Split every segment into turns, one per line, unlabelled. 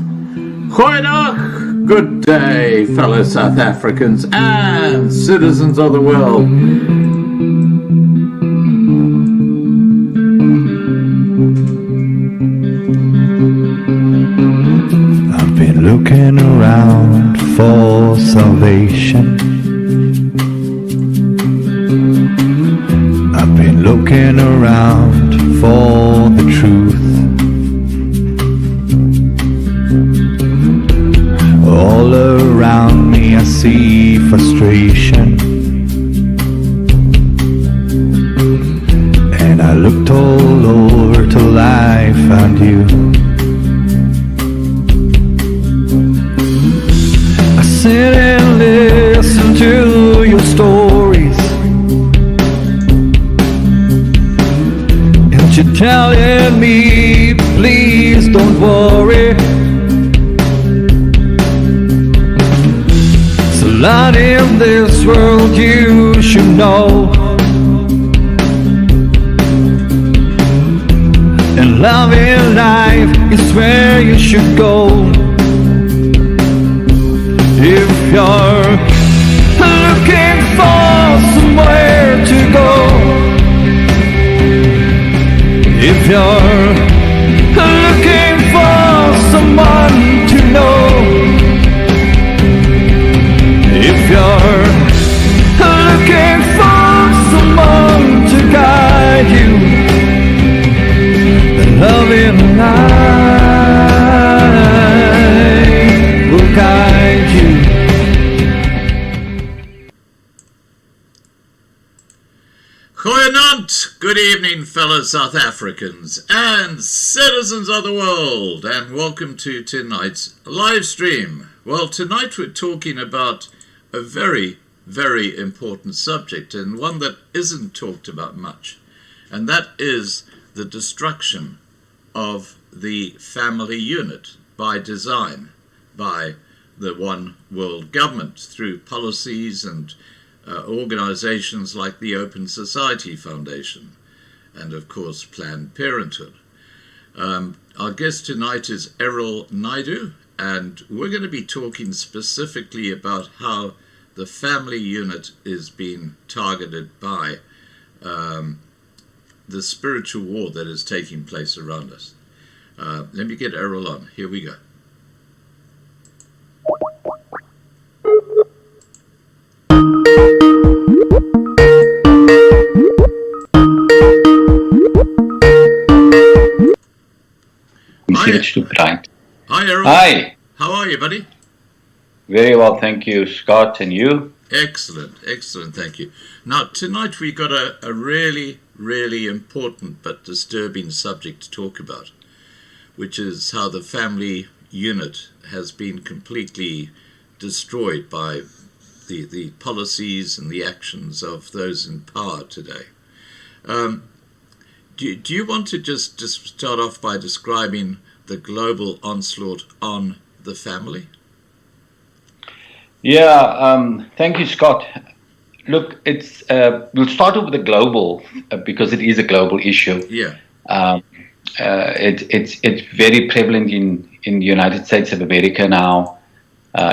Goeiedag, good day, fellow South Africans and citizens of the world.
I've been looking around for salvation. I've been looking around for the truth. All around me I see frustration, and I looked all over till I found you. I sit and listen to your stories, and you're telling me, please don't worry. Lot in this world you should know, and love in life is where you should go. If you're looking for somewhere to go, if you're looking for someone to know, if you're looking for someone to guide you, then love in life will guide you.
Goeienaand, good evening, fellow South Africans and citizens of the world, and welcome to tonight's live stream. Well, tonight we're talking about a very, very important subject, and one that isn't talked about much, and that is the destruction of the family unit by design by the one world government through policies and organizations like the Open Society Foundation and of course Planned Parenthood. Our guest tonight is Errol Naidoo, and we're going to be talking specifically about how the family unit is being targeted by the spiritual war that is taking place around us. Let me get Errol on. Here we go. Hi, Errol.
Hi.
How are you, buddy?
Very well, thank you, Scott, and you?
Excellent, excellent, thank you. Now, tonight we got a really, really important but disturbing subject to talk about, which is how the family unit has been completely destroyed by the policies and the actions of those in power today. Do you want to just start off by describing the global onslaught on the family?
Yeah, thank you, Scott. Look, it's we'll start off with the global because it is a global issue.
Yeah.
It's very prevalent in the United States of America now,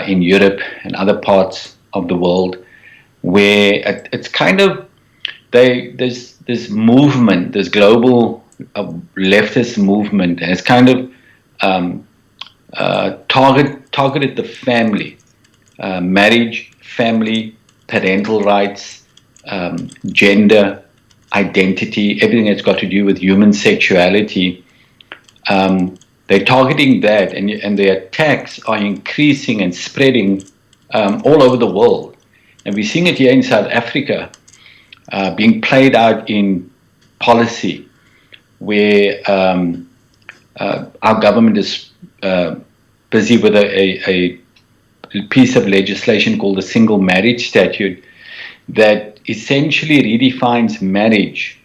in Europe and other parts of the world, where it's kind of there's this movement, this global leftist movement, and it's kind of targeted the family. Marriage, family, parental rights, gender, identity, everything that's got to do with human sexuality. They're targeting that, and the attacks are increasing and spreading all over the world. And we're seeing it here in South Africa, being played out in policy, where our government is busy with a piece of legislation called the Single Marriage Statute that essentially redefines marriage.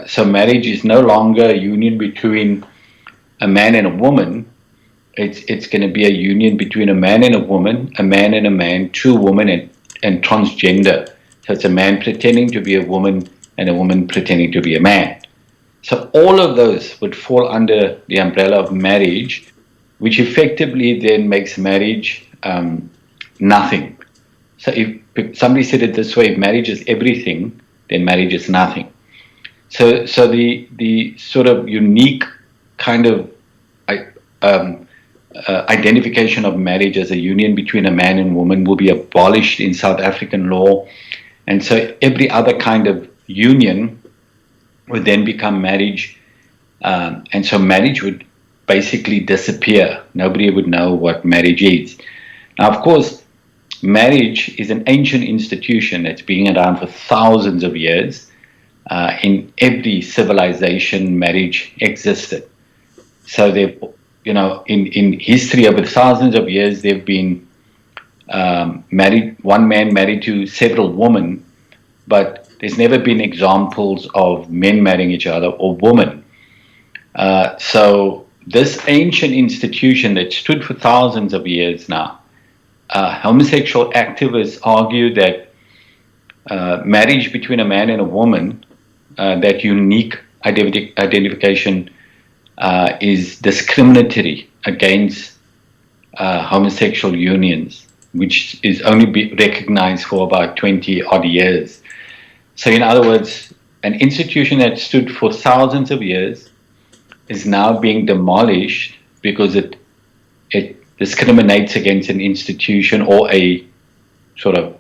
So marriage is no longer a union between a man and a woman. It's going to be a union between a man and a woman, a man and a man, two women, and transgender. So it's a man pretending to be a woman and a woman pretending to be a man. So all of those would fall under the umbrella of marriage, which effectively then makes marriage nothing. So if somebody said it this way, if marriage is everything, then marriage is nothing. So the sort of unique kind of identification of marriage as a union between a man and woman will be abolished in South African law, and so every other kind of union would then become marriage, and so marriage would basically disappear. Nobody would know what marriage is. Now, of course, marriage is an ancient institution that's been around for thousands of years. In every civilization, marriage existed. So in history over thousands of years, they've been married, one man married to several women, but there's never been examples of men marrying each other or women. So this ancient institution that stood for thousands of years now, homosexual activists argue that marriage between a man and a woman, that unique identification, is discriminatory against homosexual unions, which is only recognized for about 20 odd years. So in other words, an institution that stood for thousands of years is now being demolished because it discriminates against an institution or a sort of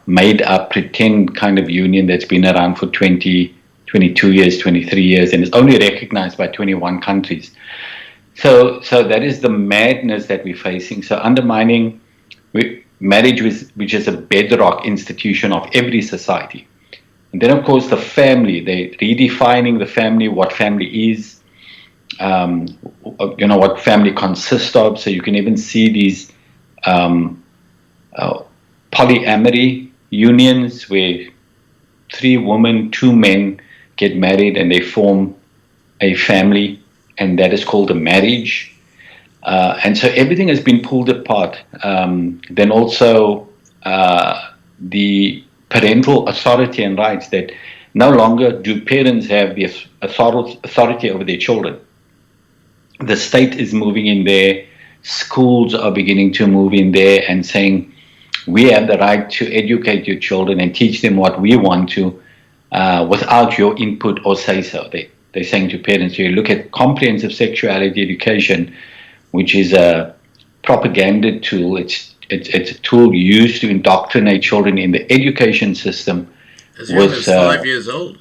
made up pretend kind of union that's been around for 20, 22 years, 23 years, and is only recognized by 21 countries. So that is the madness that we're facing. So undermining marriage, which is a bedrock institution of every society. And then, of course, the family, they're redefining the family, what family is, what family consists of. So you can even see these polyamory unions where 3 women, 2 men get married and they form a family, and that is called a marriage. And so everything has been pulled apart. Then also the parental authority and rights, that no longer do parents have the authority over their children. The state is moving in there. Schools are beginning to move in there and saying, we have the right to educate your children and teach them what we want to without your input or say-so. They're saying to parents, you look at comprehensive sexuality education, which is a propaganda tool. It's a tool used to indoctrinate children in the education system.
As young as 5 years old?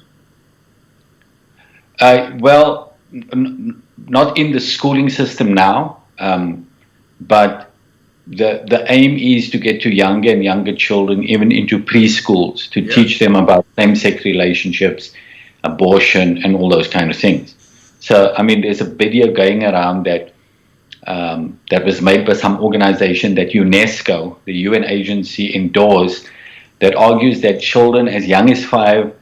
Well, not in the schooling system now, but the aim is to get to younger and younger children, even into preschools, to teach them about same-sex relationships, abortion, and all those kind of things. So, I mean, there's a video going around that was made by some organization that UNESCO, the UN agency, endorsed, that argues that children as young as 5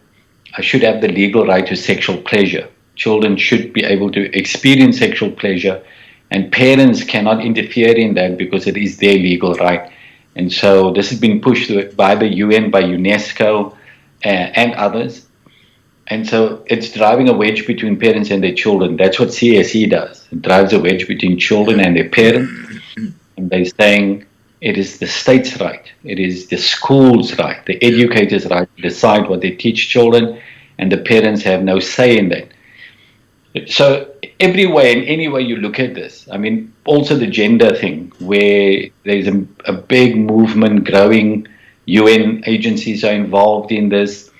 should have the legal right to sexual pleasure. Children should be able to experience sexual pleasure, and parents cannot interfere in that because it is their legal right. And so this has been pushed by the UN, by UNESCO, and others. And so it's driving a wedge between parents and their children. That's what CSE does. It drives a wedge between children and their parents. And they're saying it is the state's right, it is the school's right, the educator's right to decide what they teach children, and the parents have no say in that. So every way and any way you look at this, I mean, also the gender thing, where there's a big movement growing, UN agencies are involved in this,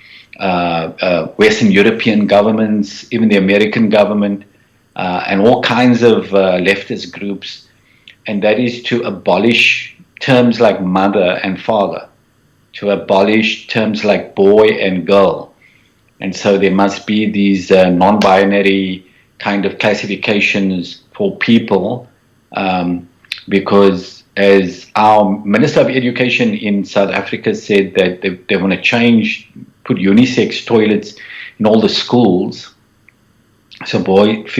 Western European governments, even the American government, and all kinds of leftist groups, and that is to abolish terms like mother and father, to abolish terms like boy and girl. And so there must be these non-binary kind of classifications for people, because as our Minister of Education in South Africa said that they want to put unisex toilets in all the schools, so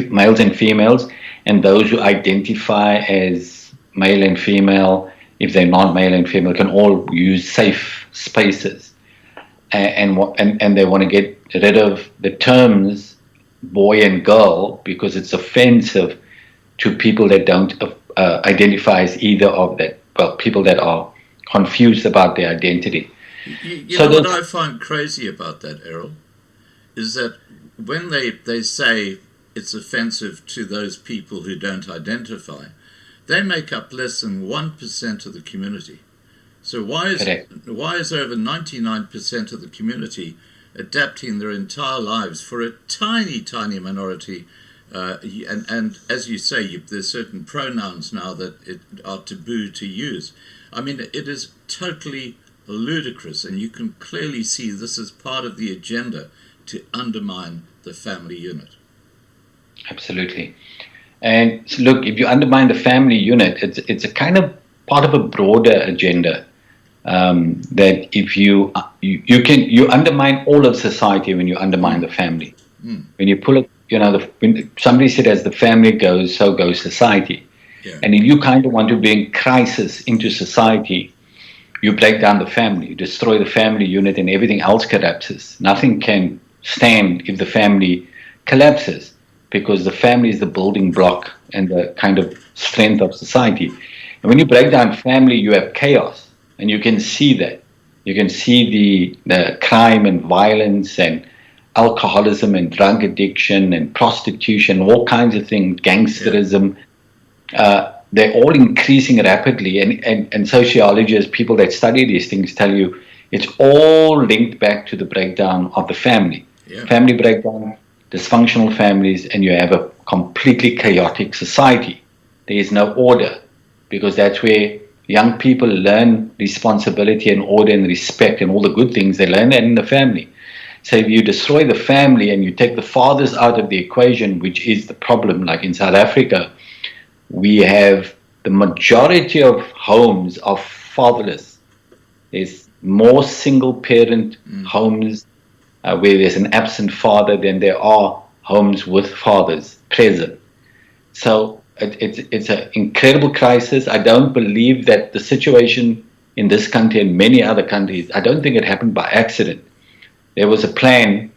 males and females, and those who identify as male and female, if they're not male and female, can all use safe spaces. And they want to get rid of the terms boy and girl because it's offensive to people that don't identify as either of that. Well, people that are confused about their identity.
You
So
know what
the
I find crazy about that, Errol, is that when they say it's offensive to those people who don't identify, they make up less than 1% of the community. So
correct.
why is over 99% of the community adapting their entire lives for a tiny, tiny minority? And as you say, there's certain pronouns now that are taboo to use. I mean, it is totally ludicrous, and you can clearly see this is part of the agenda to undermine the family unit.
Absolutely. And so look, if you undermine the family unit, it's a kind of part of a broader agenda. That if you undermine all of society when you undermine the family.
Mm.
When you pull it, when somebody said, as the family goes, so goes society.
Yeah.
And if you kind of want to bring crisis into society, you break down the family, you destroy the family unit, and everything else collapses. Nothing can stand if the family collapses, because the family is the building block and the kind of strength of society. And when you break down family, you have chaos, and you can see that. You can see the crime and violence and alcoholism and drug addiction and prostitution, all kinds of things, gangsterism. They're all increasing rapidly, and sociologists, people that study these things, tell you it's all linked back to the breakdown of the family.
Yeah.
Family breakdown, dysfunctional families, and you have a completely chaotic society. There is no order, because that's where young people learn responsibility and order and respect and all the good things. They learn that in the family. So if you destroy the family and you take the fathers out of the equation, which is the problem, like in South Africa, we have the majority of homes are fatherless. There's more single parent homes where there's an absent father than there are homes with fathers present. So it's an incredible crisis. I don't believe that the situation in this country and many other countries, I don't think it happened by accident. There was a plan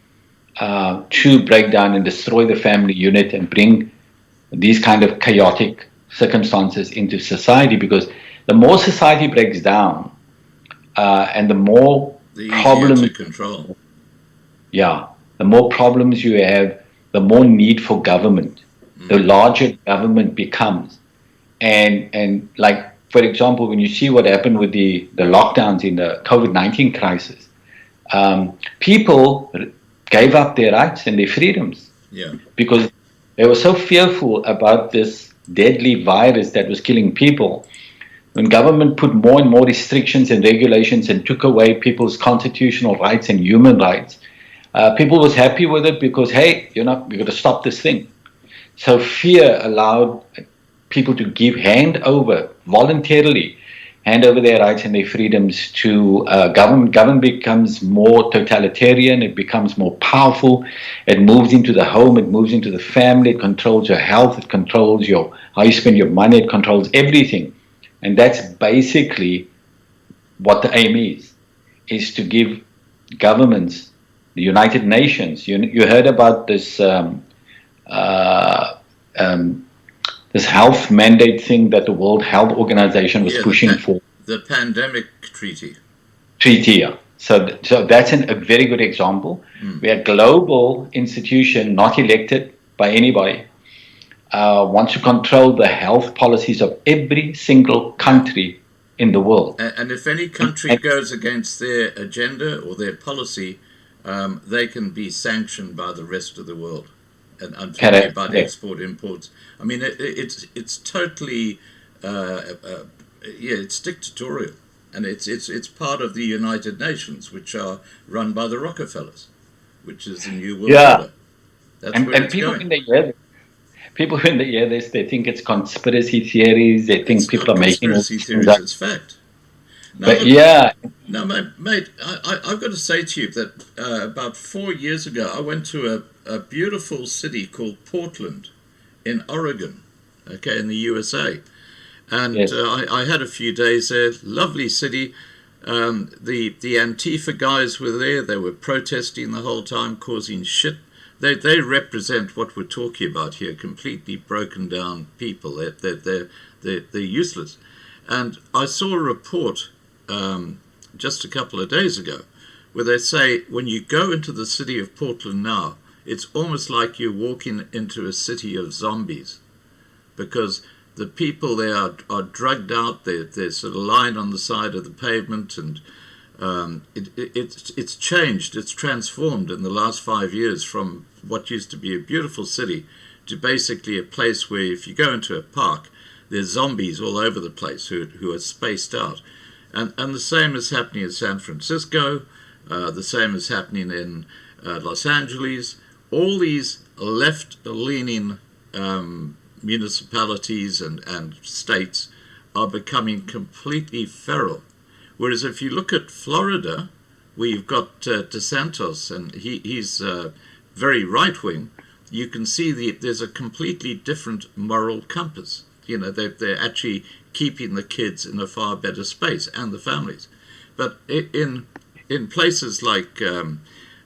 to break down and destroy the family unit and bring these kind of chaotic circumstances into society, because the more society breaks down and the more
The easier
problems,
to control.
the more problems you have, the more need for government, the larger government becomes. And like, for example, when you see what happened with the lockdowns in the COVID-19 crisis, people gave up their rights and their freedoms.
Yeah.
Because they were so fearful about this deadly virus that was killing people. When government put more and more restrictions and regulations and took away people's constitutional rights and human rights, people was happy with it, because, hey, we've got to stop this thing. So fear allowed people to voluntarily hand over their rights and their freedoms to government. Government becomes more totalitarian, it becomes more powerful, it moves into the home, it moves into the family, it controls your health, it controls how you spend your money, it controls everything. And that's basically what the aim is to give governments, the United Nations. You heard about this this health mandate thing that the World Health Organization was pushing for.
The pandemic treaty.
Yeah. So that's a very good example. Where a global institution, not elected by anybody, wants to control the health policies of every single country in the world.
And if any country goes against their agenda or their policy, they can be sanctioned by the rest of the world. And unfortunately, by the export imports. I mean, it's totally, it's dictatorial, and it's part of the United Nations, which are run by the Rockefellers, which is the New World Order. That's where it's
people
going.
People when they hear this, they think it's conspiracy theories. They think people are making
conspiracy theories. It's fact. Now, now, mate, I've got to say to you that about 4 years ago, I went to a beautiful city called Portland in Oregon, in the USA. And I had a few days there, lovely city. The Antifa guys were there. They were protesting the whole time, causing shit. they represent what we're talking about here, completely broken down people. They're useless. And I saw a report just a couple of days ago where they say when you go into the city of Portland now, it's almost like you're walking into a city of zombies, because the people there are drugged out. They're sort of lying on the side of the pavement, and it's changed. It's transformed in the last 5 years from what used to be a beautiful city to basically a place where if you go into a park, there's zombies all over the place who are spaced out. And the same is happening in San Francisco. The same is happening in Los Angeles. All these left-leaning municipalities and states are becoming completely feral. Whereas if you look at Florida, where you've got DeSantis, and he's very right-wing, you can see there's a completely different moral compass. You know, they're actually keeping the kids in a far better space, and the families. But in places like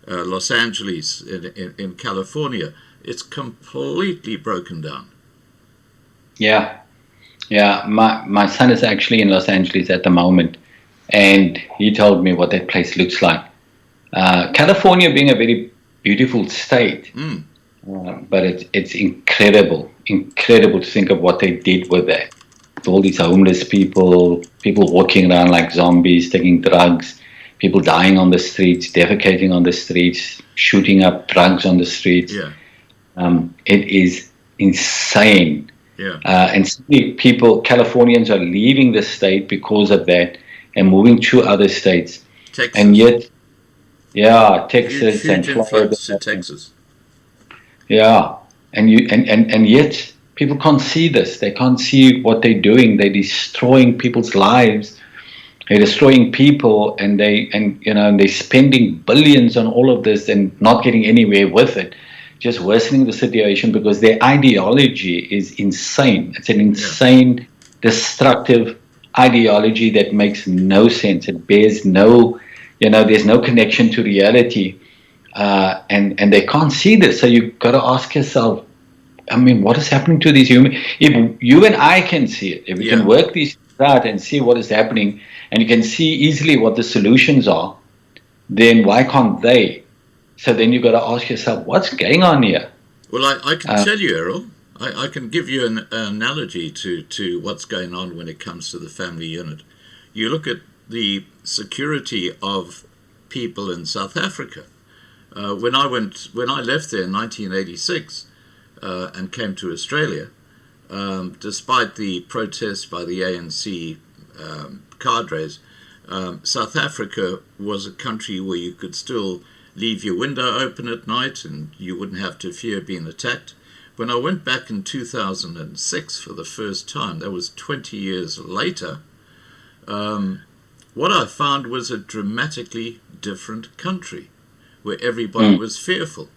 Los Angeles, in California, it's completely broken down.
Yeah. My son is actually in Los Angeles at the moment, and he told me what that place looks like. California being a very beautiful state, but it's incredible to think of what they did with that. All these homeless people walking around like zombies, taking drugs, people dying on the streets, defecating on the streets, shooting up drugs on the streets.
Yeah.
It is insane.
Yeah.
And so many people, Californians, are leaving the state because of that and moving to other states.
Texas.
And yet, Texas
huge
and Florida.
influence in Texas.
Yeah, and yet people can't see this. They can't see what they're doing. They're destroying people's lives. They're destroying people, and they're spending billions on all of this and not getting anywhere with it. Just worsening the situation because their ideology is insane. It's an insane, destructive ideology that makes no sense. It bears no, there's no connection to reality. And they can't see this. So you've got to ask yourself, what is happening to these humans? If you and I can see it, if we can work these out and see what is happening, and you can see easily what the solutions are, then why can't they? So then you've got to ask yourself, what's going on here?
Well, I can tell you, Errol, I can give you an analogy to what's going on when it comes to the family unit. You look at the security of people in South Africa. When I left there in 1986 and came to Australia, despite the protests by the ANC cadres, South Africa was a country where you could still leave your window open at night and you wouldn't have to fear being attacked. When I went back in 2006 for the first time, that was 20 years later, what I found was a dramatically different country where everybody was fearful.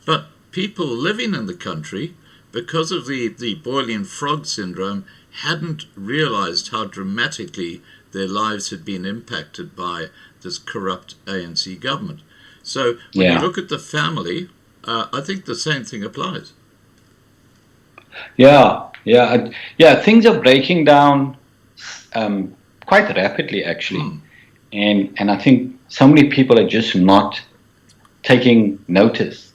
But people living in the country, because of the boiling frog syndrome, hadn't realized how dramatically their lives had been impacted by this corrupt ANC government. So when you look at the family, I think the same thing applies.
Yeah. Things are breaking down quite rapidly, actually, and I think so many people are just not taking notice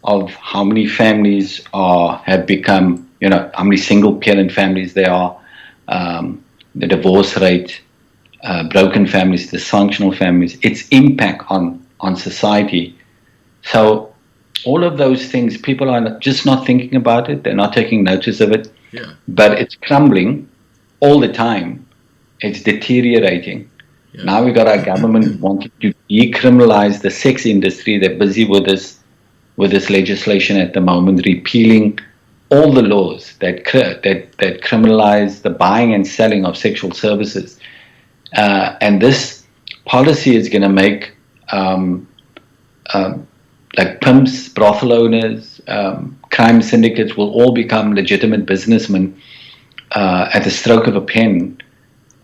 of how many families have become, how many single-parent families there are, the divorce rate, broken families, dysfunctional families, its impact on society. So all of those things, people are just not thinking about it. They're not taking notice of it.
Yeah.
But it's crumbling all the time. It's deteriorating. Yeah. Now we've got our government wanting to decriminalize the sex industry. They're busy with this legislation at the moment, repealing all the laws that criminalize the buying and selling of sexual services. And this policy is going to make like pimps, brothel owners, crime syndicates will all become legitimate businessmen at the stroke of a pen,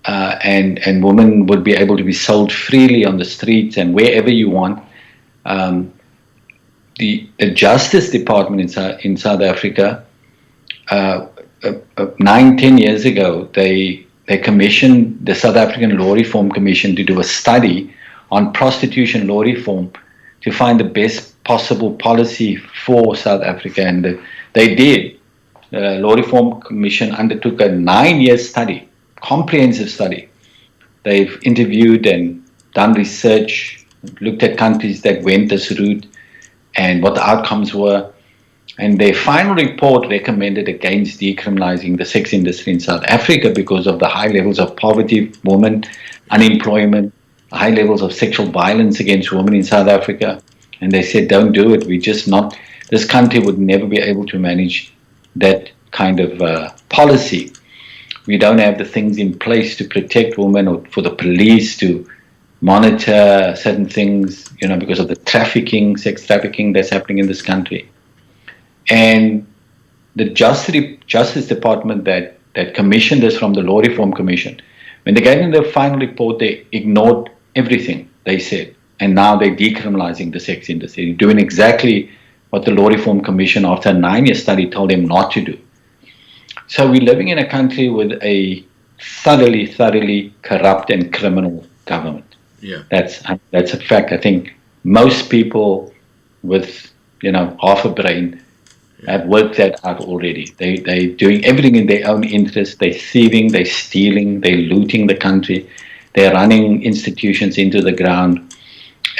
and women would be able to be sold freely on the streets and wherever you want. the Justice Department in South Africa, 9-10 years ago, they commissioned the South African Law Reform Commission to do a study on prostitution law reform to find the best possible policy for South Africa, and they did. The Law Reform Commission undertook a 9-year study, comprehensive study. They've interviewed and done research, looked at countries that went this route and what the outcomes were. And their final report recommended against decriminalizing the sex industry in South Africa because of the high levels of poverty, women, unemployment, high levels of sexual violence against women in South Africa. And they said, don't do it. This country would never be able to manage that kind of policy. We don't have the things in place to protect women, or for the police to monitor certain things, because of the sex trafficking that's happening in this country. And the Justice Department that commissioned this from the Law Reform Commission, when they gave them their final report, they ignored everything they said. And now they're decriminalizing the sex industry, doing exactly what the Law Reform Commission, after a 9-year study, told them not to do. So we're living in a country with a thoroughly, thoroughly corrupt and criminal government.
Yeah,
that's a fact. I think most people with half a brain have worked that out already. They're doing everything in their own interest. They're thieving, they're stealing, they're looting the country. They're running institutions into the ground,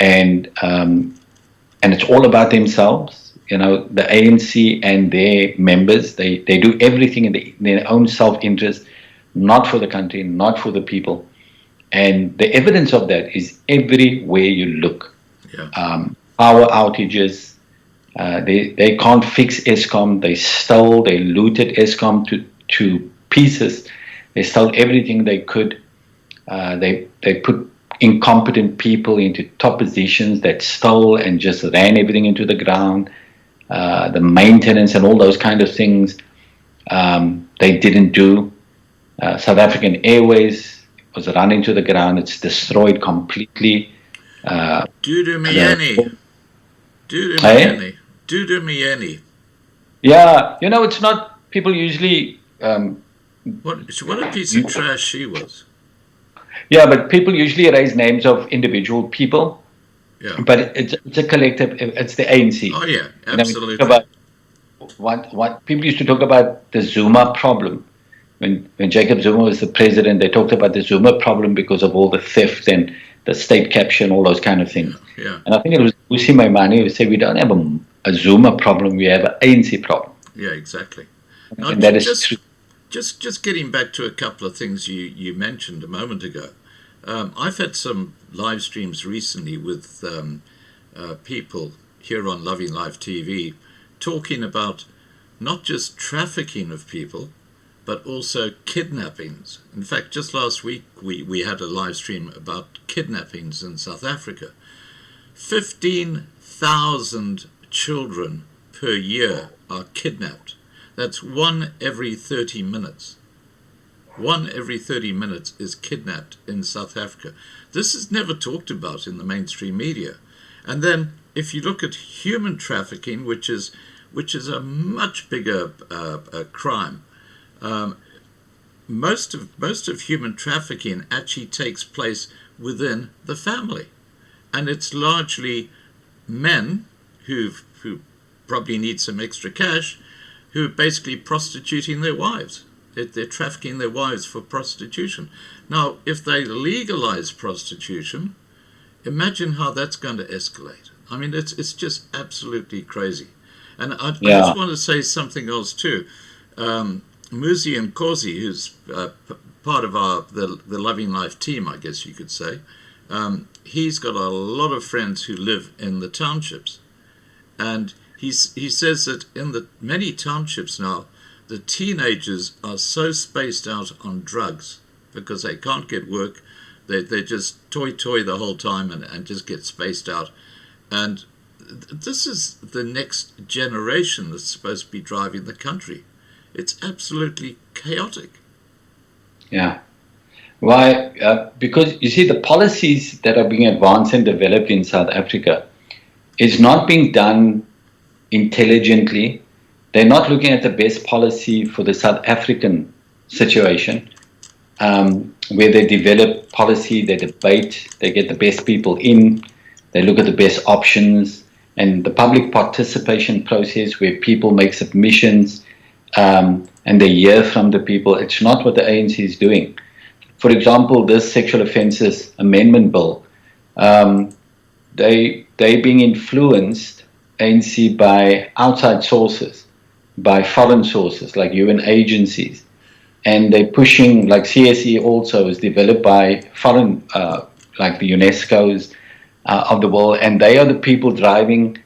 and it's all about themselves. The ANC and their members, they do everything in their own self-interest, not for the country, not for the people. And the evidence of that is everywhere you look.
Yeah.
Power outages. They can't fix Eskom. They looted Eskom to pieces. They stole everything they could. They put incompetent people into top positions that stole and just ran everything into the ground. The maintenance and all those kind of things they didn't do. South African Airways was run into the ground. It's destroyed completely.
Dudu Myeni. Dudu Myeni.
Yeah, it's not, people usually...
What a piece of trash she was.
Yeah, but people usually raise names of individual people.
Yeah.
But it's a collective, it's the ANC.
Oh, yeah, absolutely.
About what people used to talk about, the Zuma problem. When Jacob Zuma was the president, they talked about the Zuma problem because of all the theft and the state capture and all those kind of things.
Yeah.
And I think it was Usi Maimane who said, we don't have a Zuma problem, we have an ANC problem.
Yeah, exactly.
And that is true.
Just getting back to a couple of things you mentioned a moment ago. I've had some live streams recently with people here on Loving Life TV talking about not just trafficking of people, but also kidnappings. In fact, just last week we had a live stream about kidnappings in South Africa. 15,000 children per year are kidnapped. That's 1 every 30 minutes. 1 every 30 minutes is kidnapped in South Africa. This is never talked about in the mainstream media. And then if you look at human trafficking, which is a much bigger crime, most of human trafficking actually takes place within the family, and it's largely men who probably need some extra cash, who are basically prostituting their wives. They're trafficking their wives for prostitution. Now, if they legalize prostitution, imagine how that's going to escalate. I mean, it's just absolutely crazy. And I just want to say something else too. Muzi and Kosi, who's part of the Loving Life team, I guess you could say, he's got a lot of friends who live in the townships. And he says that in the many townships now, the teenagers are so spaced out on drugs because they can't get work. They just toy the whole time and just get spaced out. And this is the next generation that's supposed to be driving the country. It's absolutely chaotic.
Yeah. Why? Because you see, the policies that are being advanced and developed in South Africa It's not being done intelligently. They're not looking at the best policy for the South African situation, where they develop policy, they debate, they get the best people in, they look at the best options, and the public participation process where people make submissions and they hear from the people. It's not what the ANC is doing. For example, this sexual offences amendment bill, they being influenced, ANC, by outside sources, by foreign sources like UN agencies, and they're pushing, like CSE also is developed by foreign, like the UNESCO's of the world, and they are the people driving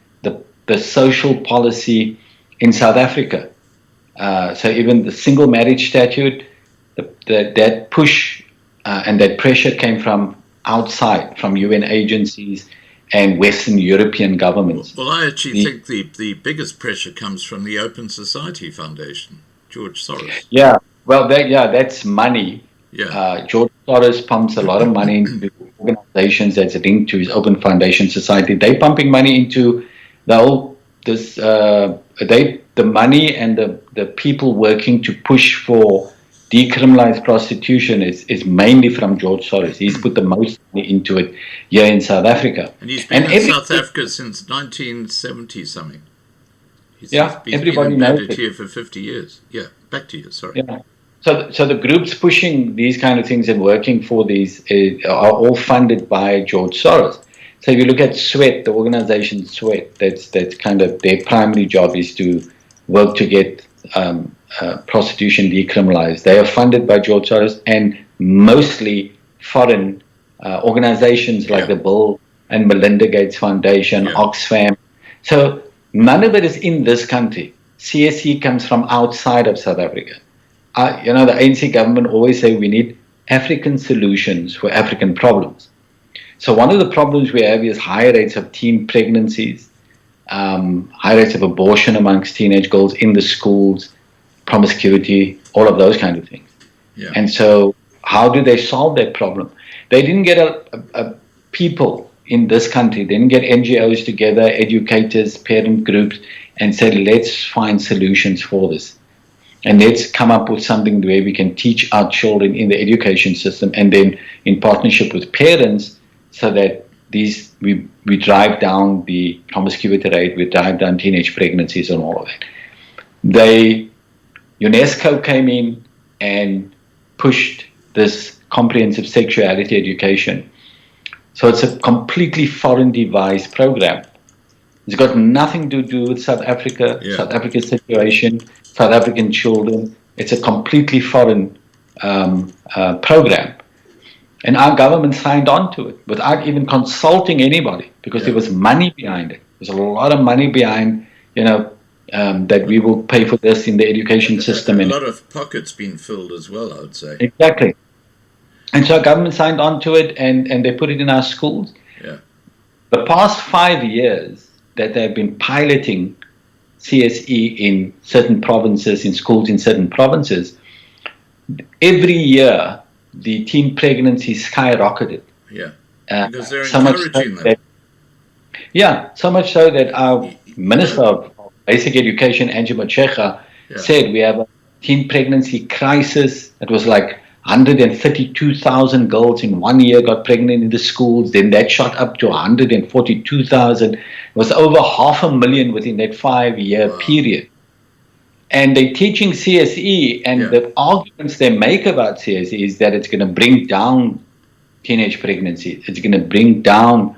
the social policy in South Africa. So even the single marriage statute, that push and that pressure came from outside, from UN agencies and Western European governments.
Well, I actually think the biggest pressure comes from the Open Society Foundation, George Soros.
Yeah, well, that's money.
Yeah.
George Soros pumps a lot of money into organizations that's linked to his Open Foundation Society. They're pumping money into the whole the money and the people working to push for decriminalized prostitution is mainly from George Soros. He's put the most money into it here in South Africa.
And he's been in South Africa since 1970 something. He's
everybody
been
knows
embedded
it.
here for 50 years. Yeah, back to you, sorry.
Yeah. So the groups pushing these kind of things and working for these are all funded by George Soros. So if you look at Sweat, the organization Sweat, that's kind of their primary job is to work to get prostitution decriminalized. They are funded by George Soros and mostly foreign organizations like the Bill and Melinda Gates Foundation, Oxfam. So none of it is in this country. CSE comes from outside of South Africa. The ANC government always say we need African solutions for African problems. So one of the problems we have is high rates of teen pregnancies, high rates of abortion amongst teenage girls in the schools, promiscuity, all of those kind of things.
Yeah.
And so how do they solve that problem? They didn't get a people in this country, they didn't get NGOs together, educators, parent groups, and said, let's find solutions for this. And let's come up with something where we can teach our children in the education system and then in partnership with parents so that we drive down the promiscuity rate, we drive down teenage pregnancies and all of that. UNESCO came in and pushed this comprehensive sexuality education. So it's a completely foreign devised program. It's got nothing to do with South Africa, South Africa's situation, South African children. It's a completely foreign program. And our government signed on to it without even consulting anybody because there was money behind it. There's a lot of money behind, that we will pay for this in the education system.
A lot of pockets being filled as well, I would say.
Exactly. And so our government signed on to it and they put it in our schools.
Yeah.
The past 5 years that they've been piloting CSE in certain provinces, in schools in certain provinces, every year the teen pregnancy skyrocketed.
Yeah, because they're
so
encouraging them.
So much so that our Minister of Basic Education, Angie Motshekga, said we have a teen pregnancy crisis. It was like 132,000 girls in 1 year got pregnant in the schools. Then that shot up to 142,000. It was over 500,000 within that 5-year period. And they're teaching CSE, and the arguments they make about CSE is that it's going to bring down teenage pregnancy. It's going to bring down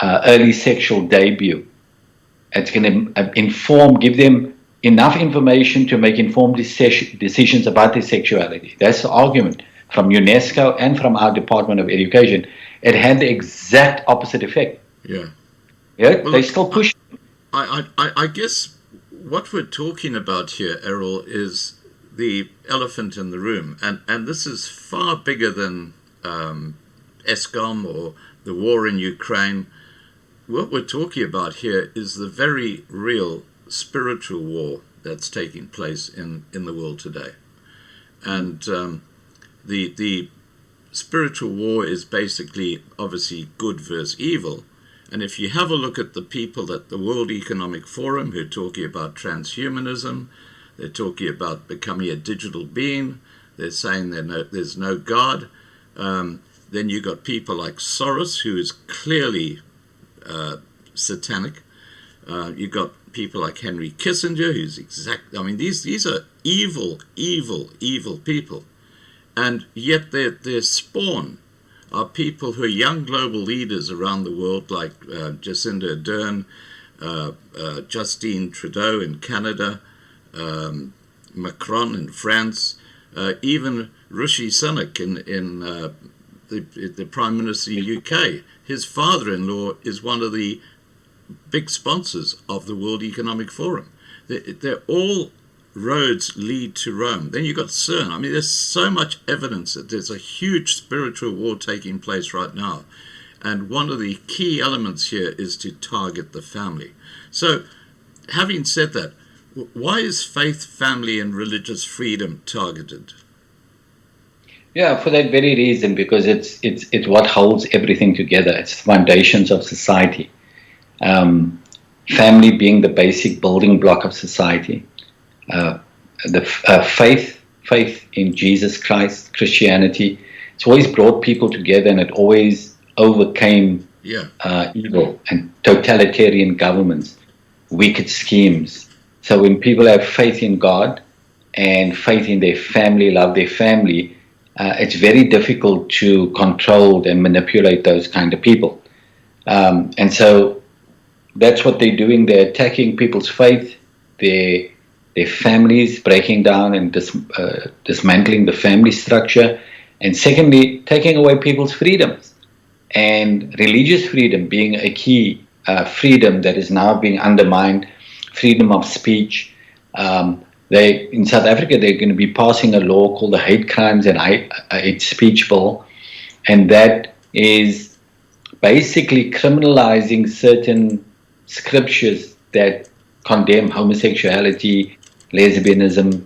early sexual debut. It's going to give them enough information to make informed decisions about their sexuality. That's the argument from UNESCO and from our Department of Education. It had the exact opposite effect.
Yeah.
Well, they still push.
I guess what we're talking about here, Errol, is the elephant in the room. And this is far bigger than ESCOM or the war in Ukraine. What we're talking about here is the very real spiritual war that's taking place in the world today. And the spiritual war is basically obviously good versus evil, And if you have a look at the people at the World Economic Forum who are talking about transhumanism, they're talking about becoming a digital being, they're saying there's no God. Then you've got people like Soros, who is clearly satanic. You've got people like Henry Kissinger, who's these are evil people. And yet their spawn are people who are young global leaders around the world, like Jacinda Ardern, Justine Trudeau in Canada, Macron in France, even Rishi Sunak in the Prime Minister of the UK. His father-in-law is one of the big sponsors of the World Economic Forum. They're all roads lead to Rome. Then you've got CERN. I mean, there's so much evidence that there's a huge spiritual war taking place right now. And one of the key elements here is to target the family. So, having said that, why is faith, family, and religious freedom targeted?
Yeah, for that very reason, because it's what holds everything together. It's the foundations of society. Family being the basic building block of society. Faith in Jesus Christ, Christianity, it's always brought people together, and it always overcame evil and totalitarian governments, wicked schemes. So when people have faith in God and faith in their family, love their family, it's very difficult to control and manipulate those kind of people. And so that's what they're doing. They're attacking people's faith, their families, breaking down and dismantling the family structure. And secondly, taking away people's freedoms. And religious freedom being a key freedom that is now being undermined, freedom of speech. In South Africa, they're going to be passing a law called the Hate Crimes and Hate Speech Bill. And that is basically criminalizing certain scriptures that condemn homosexuality, lesbianism,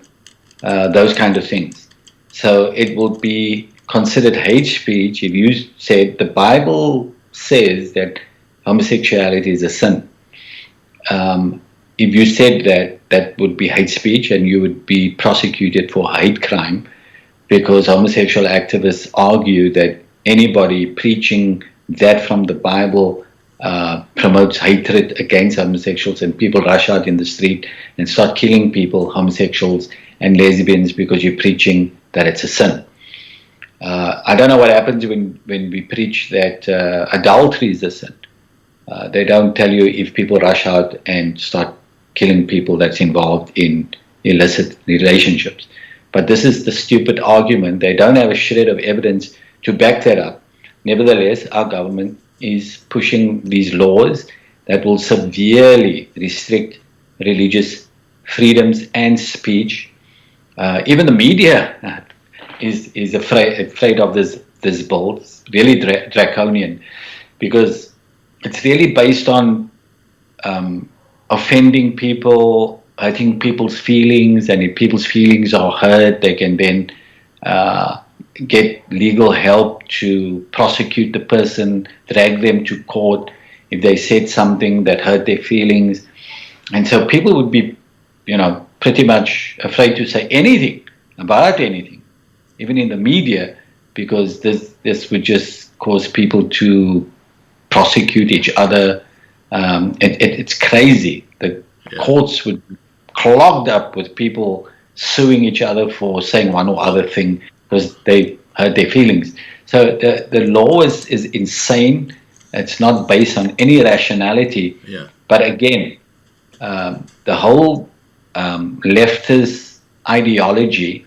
those kind of things. So it would be considered hate speech if you said the Bible says that homosexuality is a sin. If you said that would be hate speech, and you would be prosecuted for hate crime, because homosexual activists argue that anybody preaching that from the Bible promotes hatred against homosexuals, and people rush out in the street and start killing people, homosexuals and lesbians, because you're preaching that it's a sin. I don't know what happens when we preach that adultery is a sin. They don't tell you if people rush out and start killing people that's involved in illicit relationships. But this is the stupid argument. They don't have a shred of evidence to back that up. Nevertheless, our government is pushing these laws that will severely restrict religious freedoms and speech. Even the media is afraid of this bill. It's really draconian, because it's really based on offending people, hurting people's feelings, and if people's feelings are hurt, they can then get legal help to prosecute the person, drag them to court if they said something that hurt their feelings. And so people would be, pretty much afraid to say anything about anything, even in the media, because this would just cause people to prosecute each other. It's crazy. The courts would be clogged up with people suing each other for saying one or other thing because they hurt their feelings. So the law is insane. It's not based on any rationality.
Yeah.
But again, the whole leftist ideology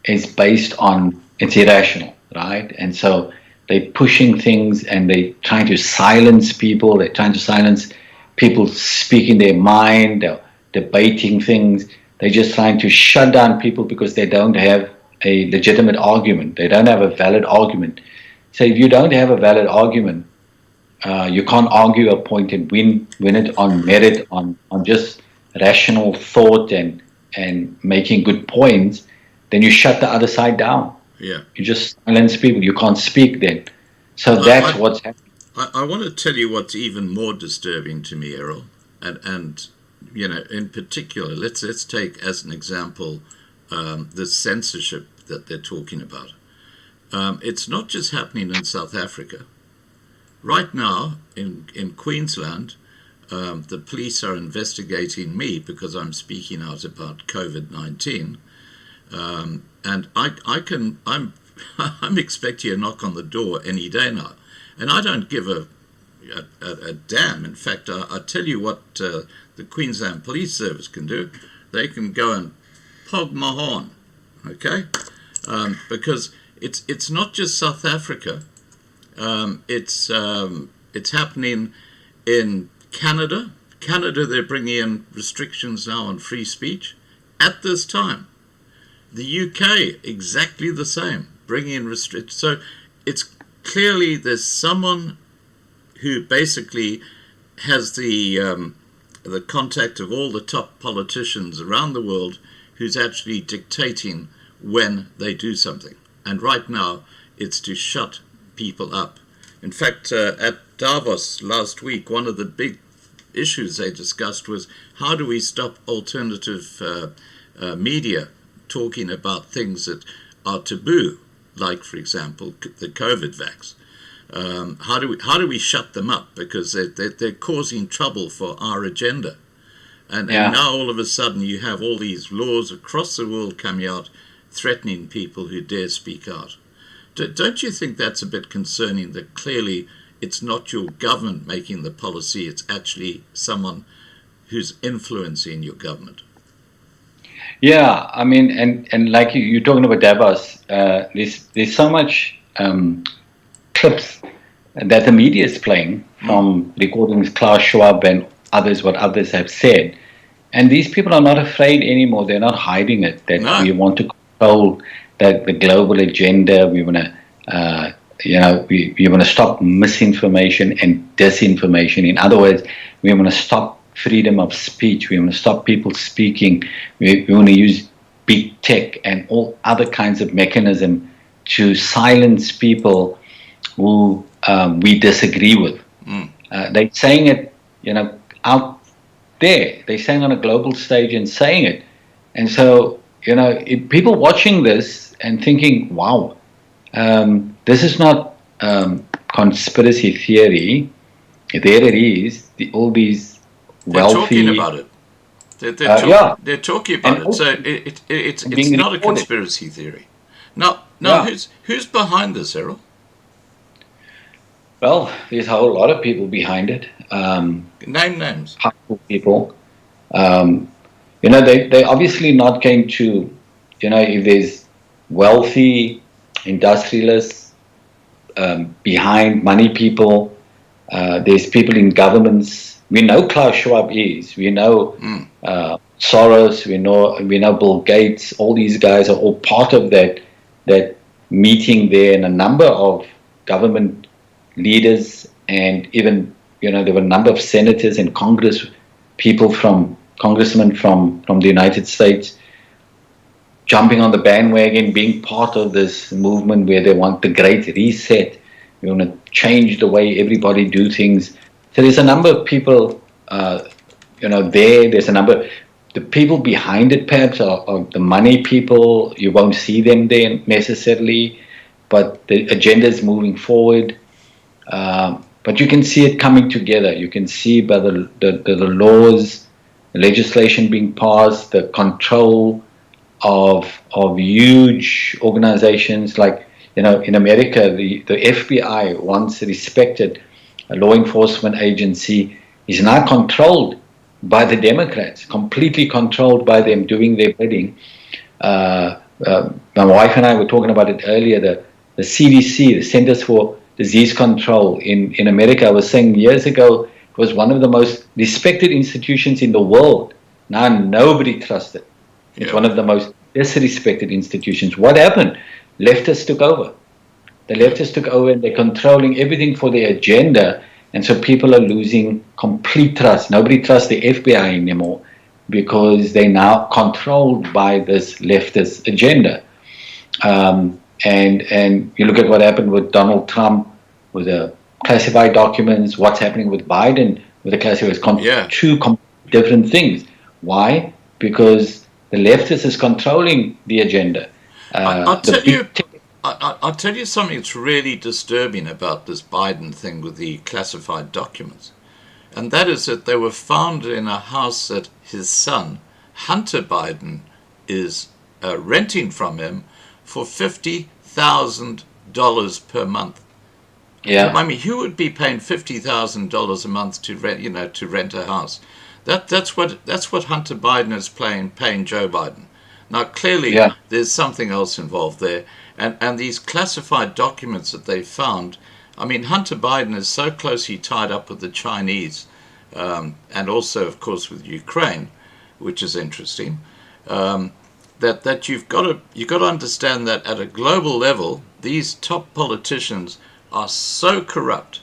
is based on, it's irrational, right? And so they're pushing things, and they're trying to silence people. They're trying to silence people speaking their mind, they're debating things. They're just trying to shut down people because they don't have a legitimate argument. They don't have a valid argument. So if you don't have a valid argument, you can't argue a point and win it on merit, on just rational thought and making good points, then you shut the other side down.
Yeah.
You just silence people. You can't speak then. So that's what's happening.
I want to tell you what's even more disturbing to me, Errol, and you know, in particular, let's take as an example the censorship that they're talking about. It's not just happening in South Africa. Right now, in Queensland, the police are investigating me because I'm speaking out about COVID-19, and I'm expecting a knock on the door any day now, and I don't give a damn. In fact, I tell you what the Queensland Police Service can do. They can go and pog my horn, okay? Because it's not just South Africa. It's happening in Canada. Canada, they're bringing in restrictions now on free speech at this time. The UK, exactly the same, bringing in restrictions. So it's clearly there's someone who basically has the contact of all the top politicians around the world who's actually dictating when they do something. And right now, it's to shut people up. In fact, at Davos last week, one of the big issues they discussed was how do we stop alternative media talking about things that are taboo, like, for example, the COVID vax. How do we shut them up, because they're causing trouble for our agenda, and now all of a sudden you have all these laws across the world coming out threatening people who dare speak out. Don't you think that's a bit concerning, that clearly it's not your government making the policy, it's actually someone who's influencing your government?
Yeah, I mean, and like you're talking about Davos, there's so much clips that the media is playing from recordings, Klaus Schwab and others, what others have said. And these people are not afraid anymore. They're not hiding it, that we want to control the global agenda. We want to, we want to stop misinformation and disinformation. In other words, we want to stop freedom of speech. We want to stop people speaking. We want to use big tech and all other kinds of mechanism to silence people who we disagree with. They're saying it, out there. They're saying on a global stage and saying it. And so, if people watching this and thinking, wow, this is not conspiracy theory. There it is. All these wealthy...
They're talking about it. They're talking about it. So it's not a conspiracy theory. Now, who's behind this, Errol?
Well, there's a whole lot of people behind it.
Name names.
Powerful people. They're obviously not going to, if there's wealthy industrialists behind, money people, there's people in governments. We know Klaus Schwab is. We know Soros. We know Bill Gates. All these guys are all part of that meeting there, and a number of government leaders, and even there were a number of senators and congressmen from the United States jumping on the bandwagon, being part of this movement where they want the Great Reset. We want to change the way everybody do things. So there's a number of people, there's a number. The people behind it perhaps are the money people. You won't see them there necessarily, but the agenda is moving forward. But you can see it coming together. You can see by the laws, the legislation being passed, the control of huge organizations like, in America, the FBI, once respected a law enforcement agency, is now controlled by the Democrats, completely controlled by them, doing their bidding. My wife and I were talking about it earlier, the CDC, the Centers for Disease Control in America. I was saying years ago, it was one of the most respected institutions in the world. Now nobody trusts it. It's one of the most disrespected institutions. What happened? Leftists took over. The leftists took over, and they're controlling everything for their agenda. And so people are losing complete trust. Nobody trusts the FBI anymore because they're now controlled by this leftist agenda. And you look at what happened with Donald Trump, with the classified documents, what's happening with Biden with the classified,
Yeah.
two different things. Why? Because the leftist is controlling the agenda.
I'll
The
tell
big
you. I'll tell you something that's really disturbing about this Biden thing with the classified documents, and that is that they were found in a house that his son, Hunter Biden, is renting from him for $50,000 per month.
Yeah,
I mean, who would be paying $50,000 a month to rent, to rent a house? That's what Hunter Biden is paying Joe Biden. Now, clearly,
yeah,
there's something else involved there, and these classified documents that they found. I mean, Hunter Biden is so closely tied up with the Chinese, and also, of course, with Ukraine, which is interesting. Um, that you've got to understand that at a global level, these top politicians are so corrupt.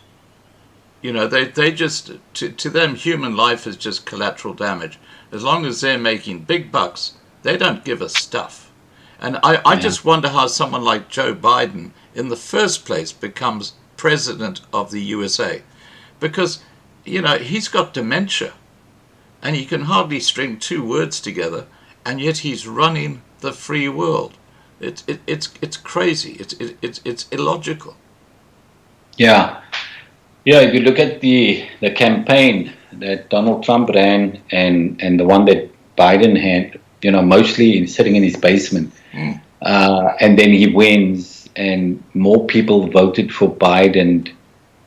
They just, to them, human life is just collateral damage. As long as they're making big bucks, they don't give a stuff. And I
yeah,
just wonder how someone like Joe Biden, in the first place, becomes president of the USA. Because, he's got dementia and he can hardly string two words together, and yet he's running the free world. It's crazy. It's illogical.
yeah. Yeah, if you look at the campaign that Donald Trump ran and the one that Biden had, mostly sitting in his basement,
Mm.
and then he wins, and more people voted for Biden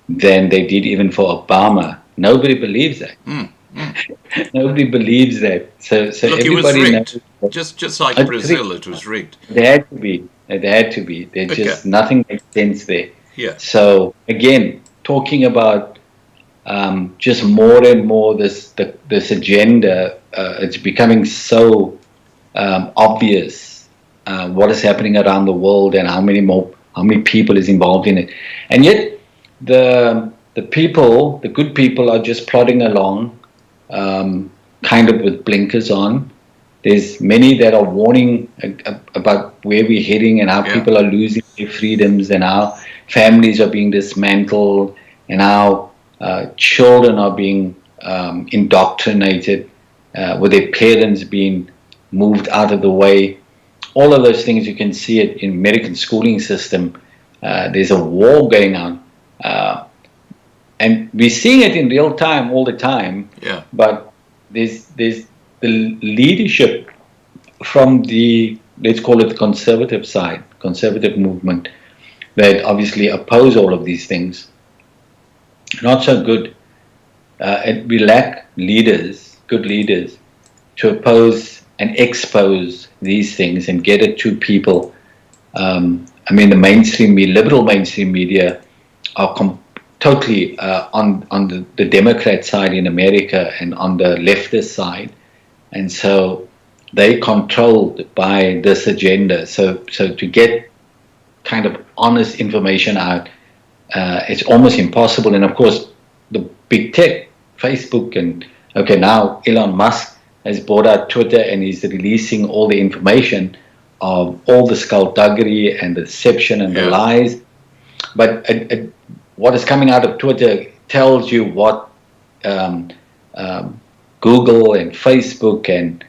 than they did even for Obama. Nobody believes that.
Mm. Mm.
Nobody believes that. So
Look, it was
everybody knows
rigged.
that
Just like
it's rigged.
Brazil, it was rigged.
It had to be. It had to be. There's
Okay.
just nothing makes sense there.
Yeah.
So again, talking about just more and more this agenda, it's becoming so obvious what is happening around the world and how many people is involved in it, and yet the good people are just plodding along, kind of with blinkers on. There's many that are warning about where we're heading and how
Yeah.
people are losing their freedoms and how families are being dismantled and how children are being indoctrinated with their parents being moved out of the way. All of those things, you can see it in American schooling system. There's a war going on. And we're seeing it in real time all the time.
Yeah.
But there's the leadership from the, let's call it the conservative side, conservative movement, that obviously oppose all of these things. Not so good. And we lack leaders, good leaders, to oppose and expose these things and get it to people. I mean, liberal mainstream media are totally on the Democrat side in America and on the leftist side, and so they controlled by this agenda. So to get kind of honest information out, it's almost impossible. And of course, the big tech, Facebook, and okay, now Elon Musk has bought out Twitter and he's releasing all the information of all the skullduggery and the deception and the lies. But what is coming out of Twitter tells you what Google and Facebook and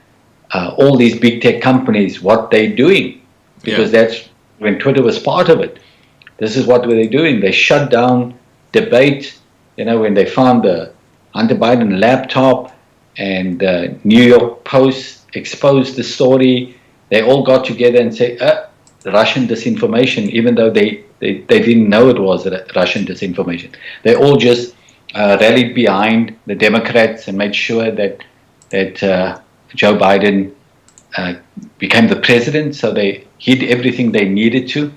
all these big tech companies, what they're doing, because that's when Twitter was part of it. This is what they're doing. They shut down debate. When they found the Hunter Biden laptop and the New York Post exposed the story, they all got together and say, Russian disinformation, even though they didn't know it was Russian disinformation. They all just rallied behind the Democrats and made sure that Joe Biden became the president. So they hid everything they needed to.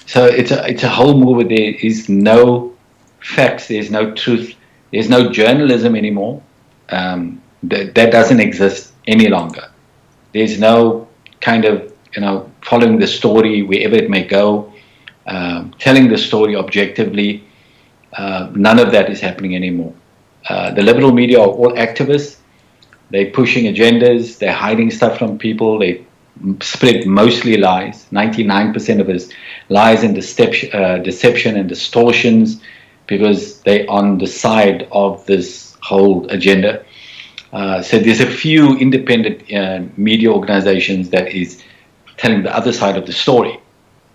So it's a whole movie. There is no facts. There's no truth. There's no journalism anymore. That doesn't exist any longer. There's no kind of following the story wherever it may go, telling the story objectively. None of that is happening anymore. The liberal media are all activists. They're pushing agendas. They're hiding stuff from people. They're spread mostly lies. 99% of it is lies and deception and distortions, because they're on the side of this whole agenda. So there's a few independent media organizations that is telling the other side of the story,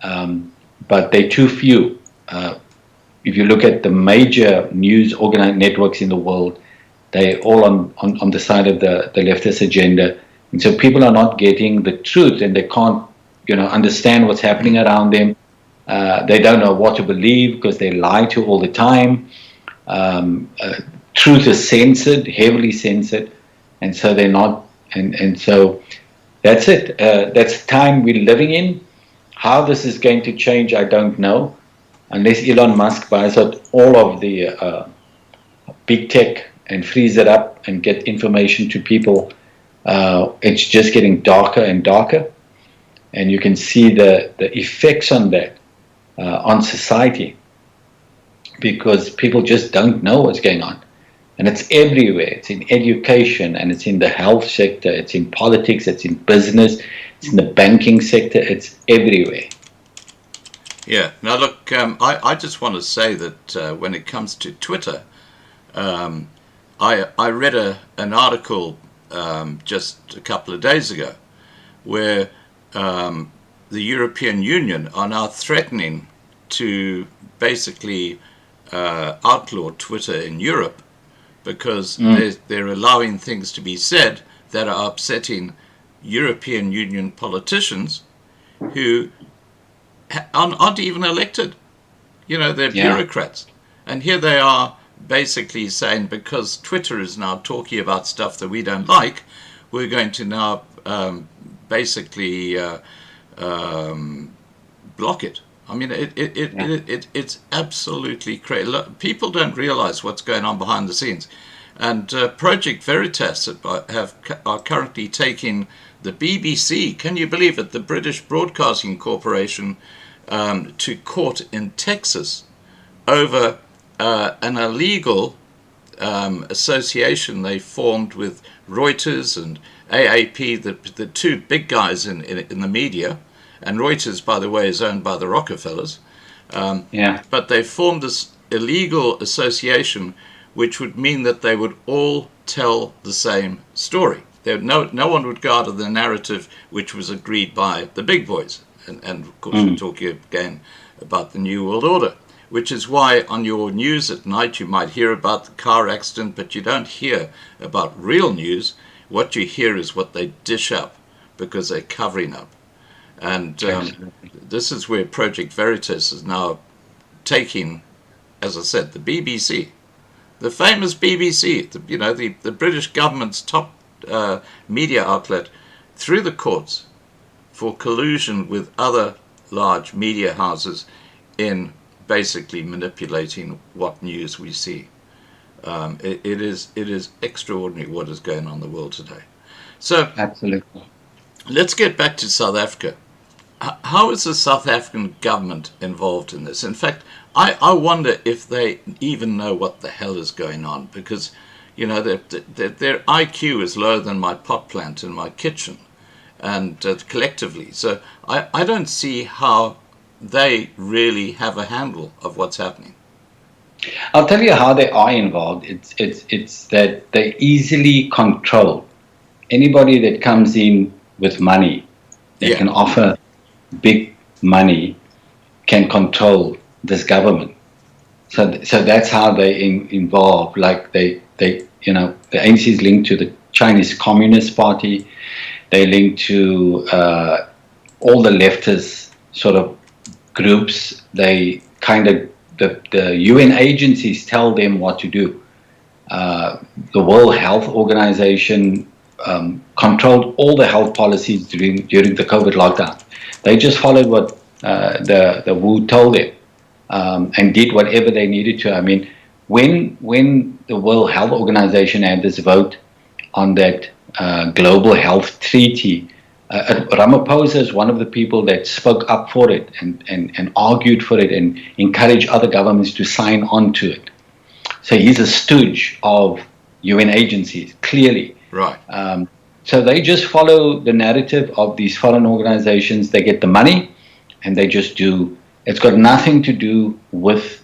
but they're too few. If you look at the major news networks in the world, they're all on the side of the leftist agenda. And so people are not getting the truth, and they can't, understand what's happening around them. They don't know what to believe because they lie to all the time. Truth is censored, heavily censored, and so they're not. And so that's it. That's the time we're living in. How this is going to change, I don't know, unless Elon Musk buys out all of the big tech and frees it up and get information to people. It's just getting darker and darker, and you can see the effects on that on society, because people just don't know what's going on, and it's everywhere. It's in education, and it's in the health sector, it's in politics, it's in business, it's in the banking sector, it's everywhere.
Yeah. Now, look, I just want to say that when it comes to Twitter, I read an article just a couple of days ago where the European Union are now threatening to basically outlaw Twitter in Europe, because they're allowing things to be said that are upsetting European Union politicians who aren't even elected. They're bureaucrats. And here they are basically saying, because Twitter is now talking about stuff that we don't like, we're going to now basically block it. I mean, it's absolutely crazy. People don't realize what's going on behind the scenes. And Project Veritas are currently taking the BBC, can you believe it, the British Broadcasting Corporation, to court in Texas over an illegal association they formed with Reuters and AAP, the two big guys in the media. And Reuters, by the way, is owned by the Rockefellers. But they formed this illegal association, which would mean that they would all tell the same story. No one would go out of the narrative which was agreed by the big boys. And of course, we're talking again about the New World Order, which is why on your news at night you might hear about the car accident, but you don't hear about real news. What you hear is what they dish up because they're covering up. And this is where Project Veritas is now taking, as I said, the BBC, the famous BBC, the British government's top media outlet, through the courts for collusion with other large media houses in basically manipulating what news we see. It is extraordinary what is going on in the world today. So
Absolutely.
Let's get back to South Africa. How is the South African government involved in this? In fact, I wonder if they even know what the hell is going on, because their IQ is lower than my pot plant in my kitchen, and collectively. So I don't see how they really have a handle of what's happening.
I'll tell you how they are involved. It's that they easily control anybody that comes in with money. They can offer big money, can control this government. So that's how they involve. Like the ANC is linked to the Chinese Communist Party. They link to all the leftist sort of groups. They kind of the UN agencies tell them what to do. The World Health Organization controlled all the health policies during the COVID lockdown. They just followed what the WHO told them and did whatever they needed to. I mean, when the World Health Organization had this vote on that global health treaty, Ramaphosa is one of the people that spoke up for it and argued for it and encouraged other governments to sign on to it. So he's a stooge of UN agencies, clearly.
Right.
So they just follow the narrative of these foreign organizations. They get the money and they just do. It's got nothing to do with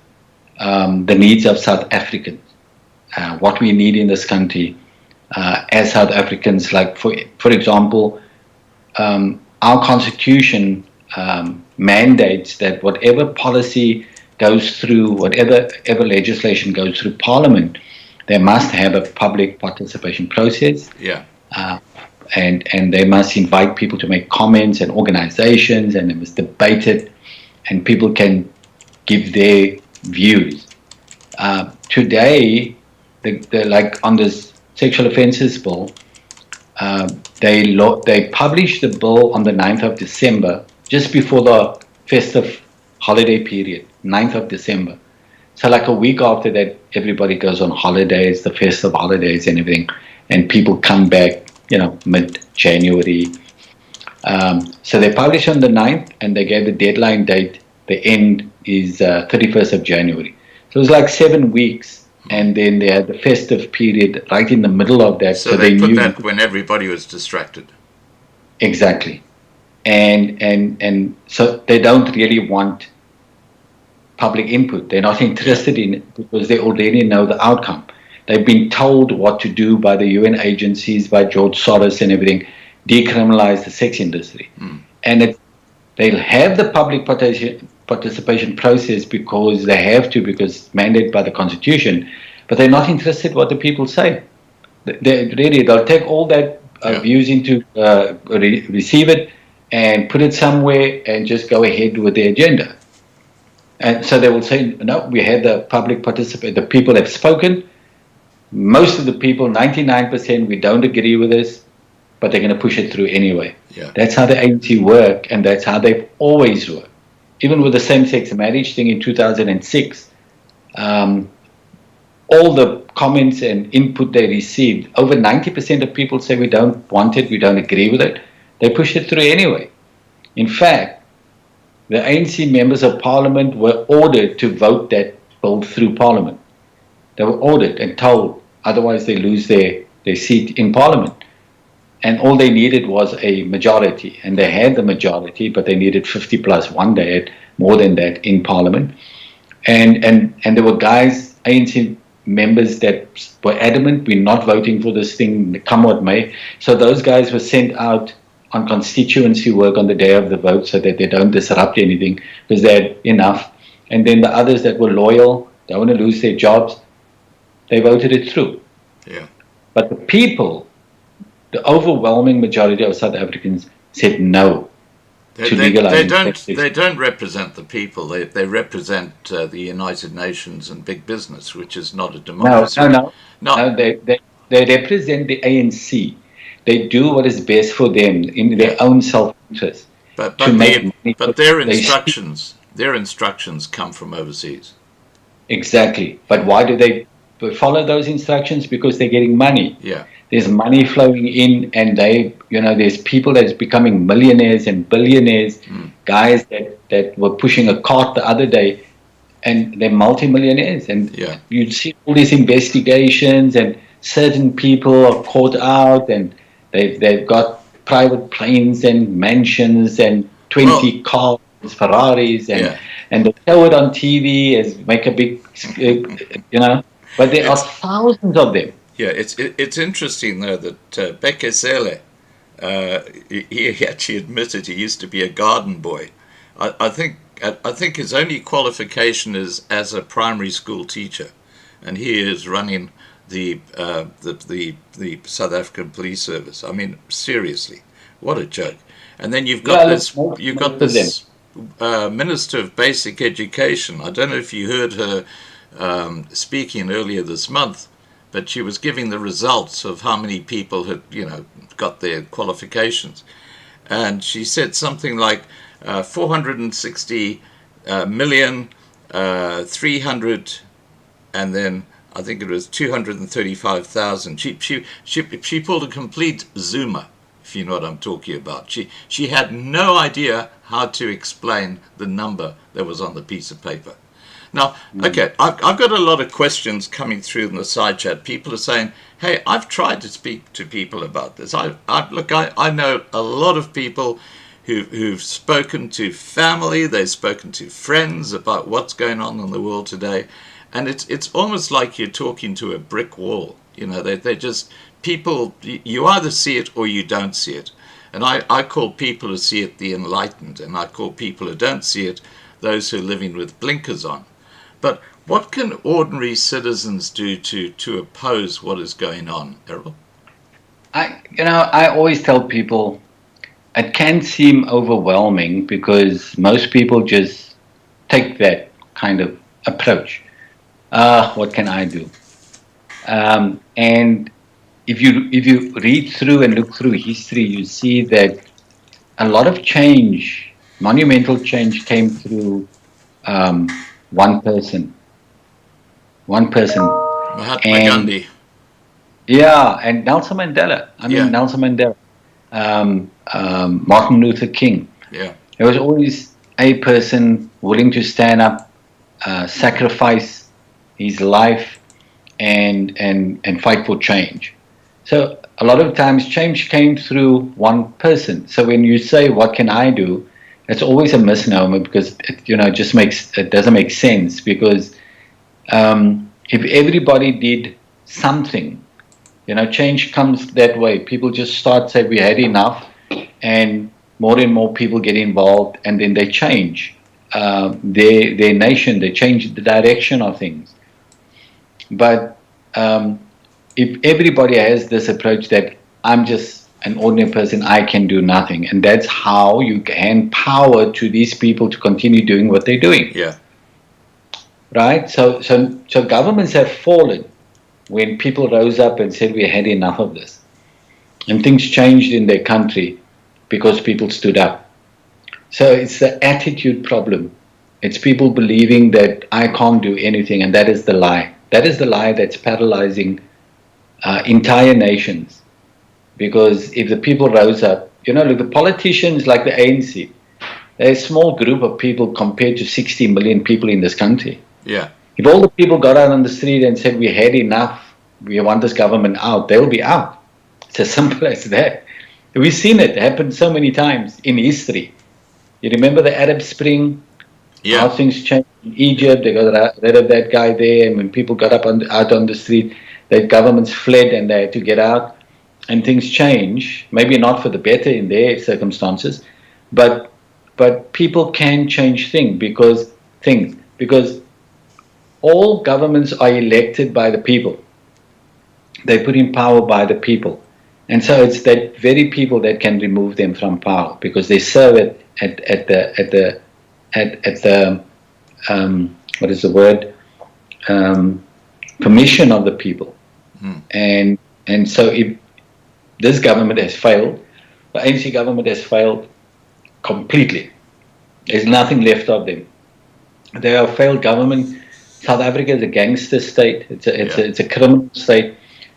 the needs of South Africans, what we need in this country as South Africans. Like, for example, our constitution mandates that whatever policy goes through, whatever legislation goes through Parliament, they must have a public participation process.
Yeah.
And they must invite people to make comments and organizations, and they must debate it, and people can give their views. Today, like on this sexual offences bill, they published the bill on the 9th of December, just before the festive holiday period, 9th of December. So like a week after that, everybody goes on holidays, the festive holidays and everything, and people come back, mid-January. So they published on the 9th, and they gave the deadline date. The end is 31st of January. So it was like 7 weeks. And then they had the festive period right in the middle of that.
So they put that when everybody was distracted.
Exactly. And so they don't really want public input. They're not interested in it because they already know the outcome. They've been told what to do by the UN agencies, by George Soros and everything, decriminalize the sex industry. And they'll have the public participation process because they have to, because it's mandated by the Constitution, but they're not interested what the people say. They'll take all that views into, receive it and put it somewhere and just go ahead with their agenda. And so they will say, no, we had the public participate, the people have spoken. Most of the people, 99%, we don't agree with this, but they're going to push it through anyway.
Yeah.
That's how the ANC work, and that's how they've always worked. Even with the same-sex marriage thing in 2006, all the comments and input they received, over 90% of people say we don't want it, we don't agree with it. They pushed it through anyway. In fact, the ANC members of Parliament were ordered to vote that bill through Parliament. They were ordered and told, otherwise they lose their seat in Parliament. And all they needed was a majority, and they had the majority, but they needed 50 plus one. They had more than that in Parliament. And there were guys, ANC members, that were adamant, we're not voting for this thing, come what may. So those guys were sent out on constituency work on the day of the vote so that they don't disrupt anything, because they had enough. And then the others that were loyal, don't want to lose their jobs, they voted it through.
Yeah.
But the people, the overwhelming majority of South Africans said no to legalizing.
They don't represent the people. They represent the United Nations and big business, which is not a democracy.
No. They represent the ANC. They do what is best for them in their own self-interest.
But their instructions come from overseas.
Exactly. But why do they follow those instructions? Because they're getting money.
Yeah.
There's money flowing in, and there's people that's becoming millionaires and billionaires, guys that were pushing a cart the other day, and they're multimillionaires. And you see all these investigations, and certain people are caught out, and they've got private planes and mansions and 20 cars, Ferraris, and they show it on TV as make a big, but there are thousands of them.
Yeah, it's interesting though that Bekesele, he actually admitted he used to be a garden boy. I think his only qualification is as a primary school teacher, and he is running the South African Police Service. I mean, seriously, what a joke! And then you've got this Minister of Basic Education. I don't know if you heard her speaking earlier this month. But she was giving the results of how many people had, got their qualifications. And she said something like 460 million, 300, and then I think it was 235,000. She pulled a complete zoomer, if you know what I'm talking about. She had no idea how to explain the number that was on the piece of paper. Now, okay, I've got a lot of questions coming through in the side chat. People are saying, hey, I've tried to speak to people about this. I know a lot of people who've spoken to family, they've spoken to friends about what's going on in the world today, and it's almost like you're talking to a brick wall. You know, they're just people. You either see it or you don't see it. And I call people who see it the enlightened, and I call people who don't see it those who are living with blinkers on. But what can ordinary citizens do to oppose what is going on, Errol?
I always tell people it can seem overwhelming because most people just take that kind of approach. What can I do? And if you read through and look through history, you see that a lot of change, monumental change, came through one person. One person.
Mahatma Gandhi.
Yeah, and Nelson Mandela.
Yeah.
Nelson Mandela. Martin Luther King.
Yeah.
There was always a person willing to stand up, sacrifice his life, and fight for change. So a lot of times change came through one person. So when you say, what can I do? It's always a misnomer because it doesn't make sense, because if everybody did something, change comes that way. People just start say we had enough, and more people get involved, and then they change their nation. They change the direction of things. But if everybody has this approach that I'm just an ordinary person, I can do nothing, and that's how you hand power to these people to continue doing what they're doing.
Yeah.
Right? So governments have fallen when people rose up and said we had enough of this. And things changed in their country because people stood up. So it's the attitude problem. It's people believing that I can't do anything, and that is the lie. That is the lie that's paralyzing entire nations. Because if the people rose up, look, the politicians like the ANC, they're a small group of people compared to 60 million people in this country.
Yeah.
If all the people got out on the street and said we had enough, we want this government out, they'll be out. It's as simple as that. We've seen it happen so many times in history. You remember the Arab Spring?
Yeah.
How things changed in Egypt. They got rid of that guy there, and when people got out on the street, the governments fled and they had to get out. And things change, maybe not for the better in their circumstances, but people can change things because all governments are elected by the people. They put in power by the people. And so it's that very people that can remove them from power, because they serve it at the what is the word? Permission of the people. And so if this government has failed, the ANC government has failed completely. There's nothing left of them. They are a failed government. South Africa is a gangster state. It's a criminal state,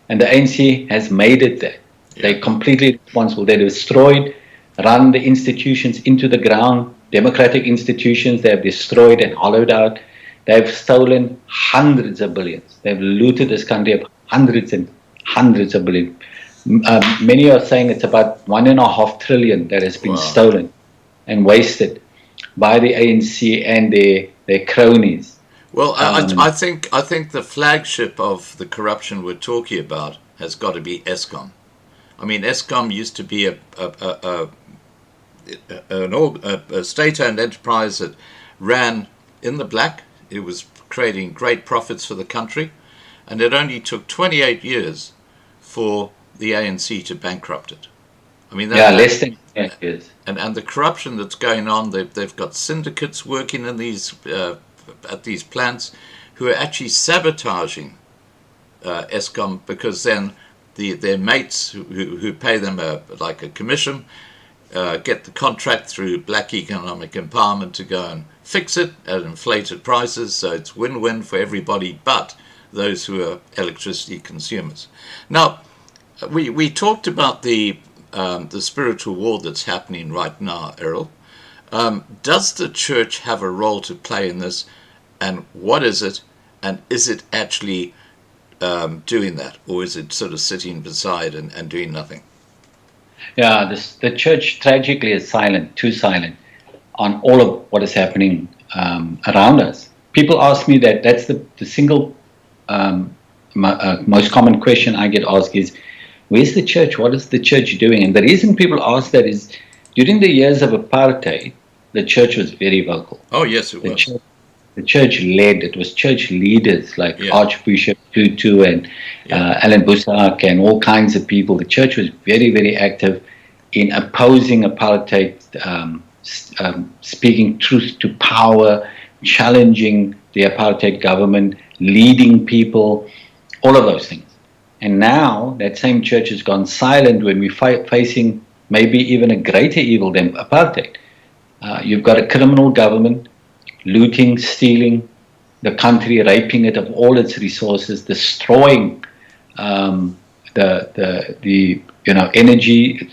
and the ANC has made it there. Yeah. They're completely responsible. They destroyed, run the institutions into the ground. Democratic institutions they have destroyed and hollowed out. They have stolen hundreds of billions. They've looted this country of hundreds and hundreds of billions. Many are saying it's about 1.5 trillion that has been stolen and wasted by the ANC and their cronies.
Well, I think the flagship of the corruption we're talking about has got to be Eskom. I mean, Eskom used to be a state-owned enterprise that ran in the black. It was creating great profits for the country, and it only took 28 years for the ANC to bankrupt it. I mean,
less than 28 years.
And the corruption that's going on, they've got syndicates working in these at these plants who are actually sabotaging Eskom, because then their mates who pay them like a commission get the contract through black economic empowerment to go and fix it at inflated prices, so it's win-win for everybody but those who are electricity consumers. Now, we talked about the spiritual war that's happening right now, Errol. Does the church have a role to play in this? and what is it, and is it actually doing that, or is it sort of sitting beside and doing nothing?
Yeah, the church tragically is silent, too silent, on all of what is happening around us. People ask me that. That's the single most common question I get asked is, where's the church? What is the church doing? And the reason people ask that is, during the years of apartheid, the church was very vocal.
Oh, yes, it was.
The church led. It was church leaders like
Yeah.
Archbishop Tutu and Alan Busak and all kinds of people. The church was very, very active in opposing apartheid, speaking truth to power, challenging the apartheid government, leading people, all of those things. And now that same church has gone silent when we're facing maybe even a greater evil than apartheid. You've got a criminal government looting, stealing the country, raping it of all its resources, destroying the energy,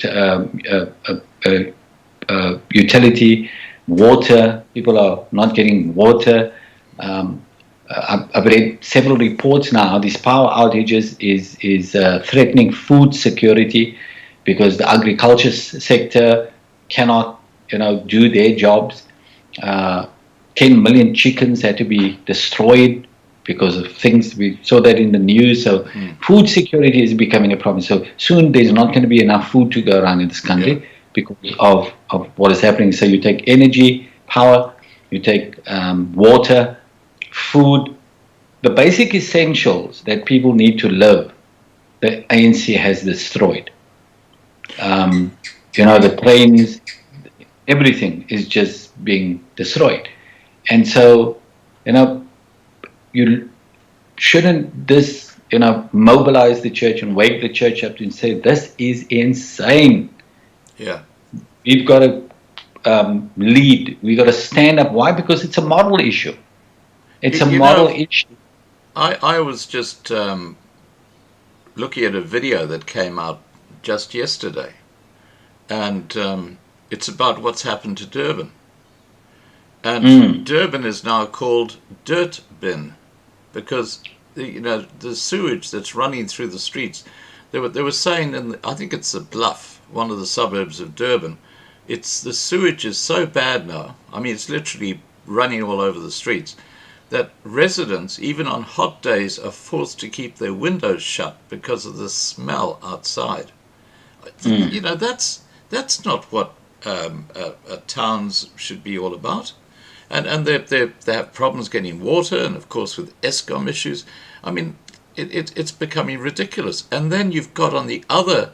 utility, water. People are not getting water. I've read several reports now. These power outages is threatening food security because the agriculture sector cannot, do their jobs. 10 million chickens had to be destroyed because of things. We saw that in the news. So food security is becoming a problem. So soon there's not going to be enough food to go around in this country because of what is happening. So you take energy, power, you take water, food, the basic essentials that people need to live, the ANC has destroyed. The trains, everything is just being destroyed. And so, you shouldn't mobilize the church and wake the church up and say, this is insane.
Yeah.
We've got to lead. We've got to stand up. Why? Because it's a moral issue. It's a moral issue.
I was just looking at a video that came out just yesterday, and it's about what's happened to Durban. And Durban is now called Dirt Bin because the sewage that's running through the streets. They were saying I think it's the Bluff, one of the suburbs of Durban. The sewage is so bad now. I mean, it's literally running all over the streets, that residents, even on hot days, are forced to keep their windows shut because of the smell outside. That's not what towns should be all about. And they have problems getting water, and of course with Eskom issues. I mean, it's becoming ridiculous. And then you've got on the other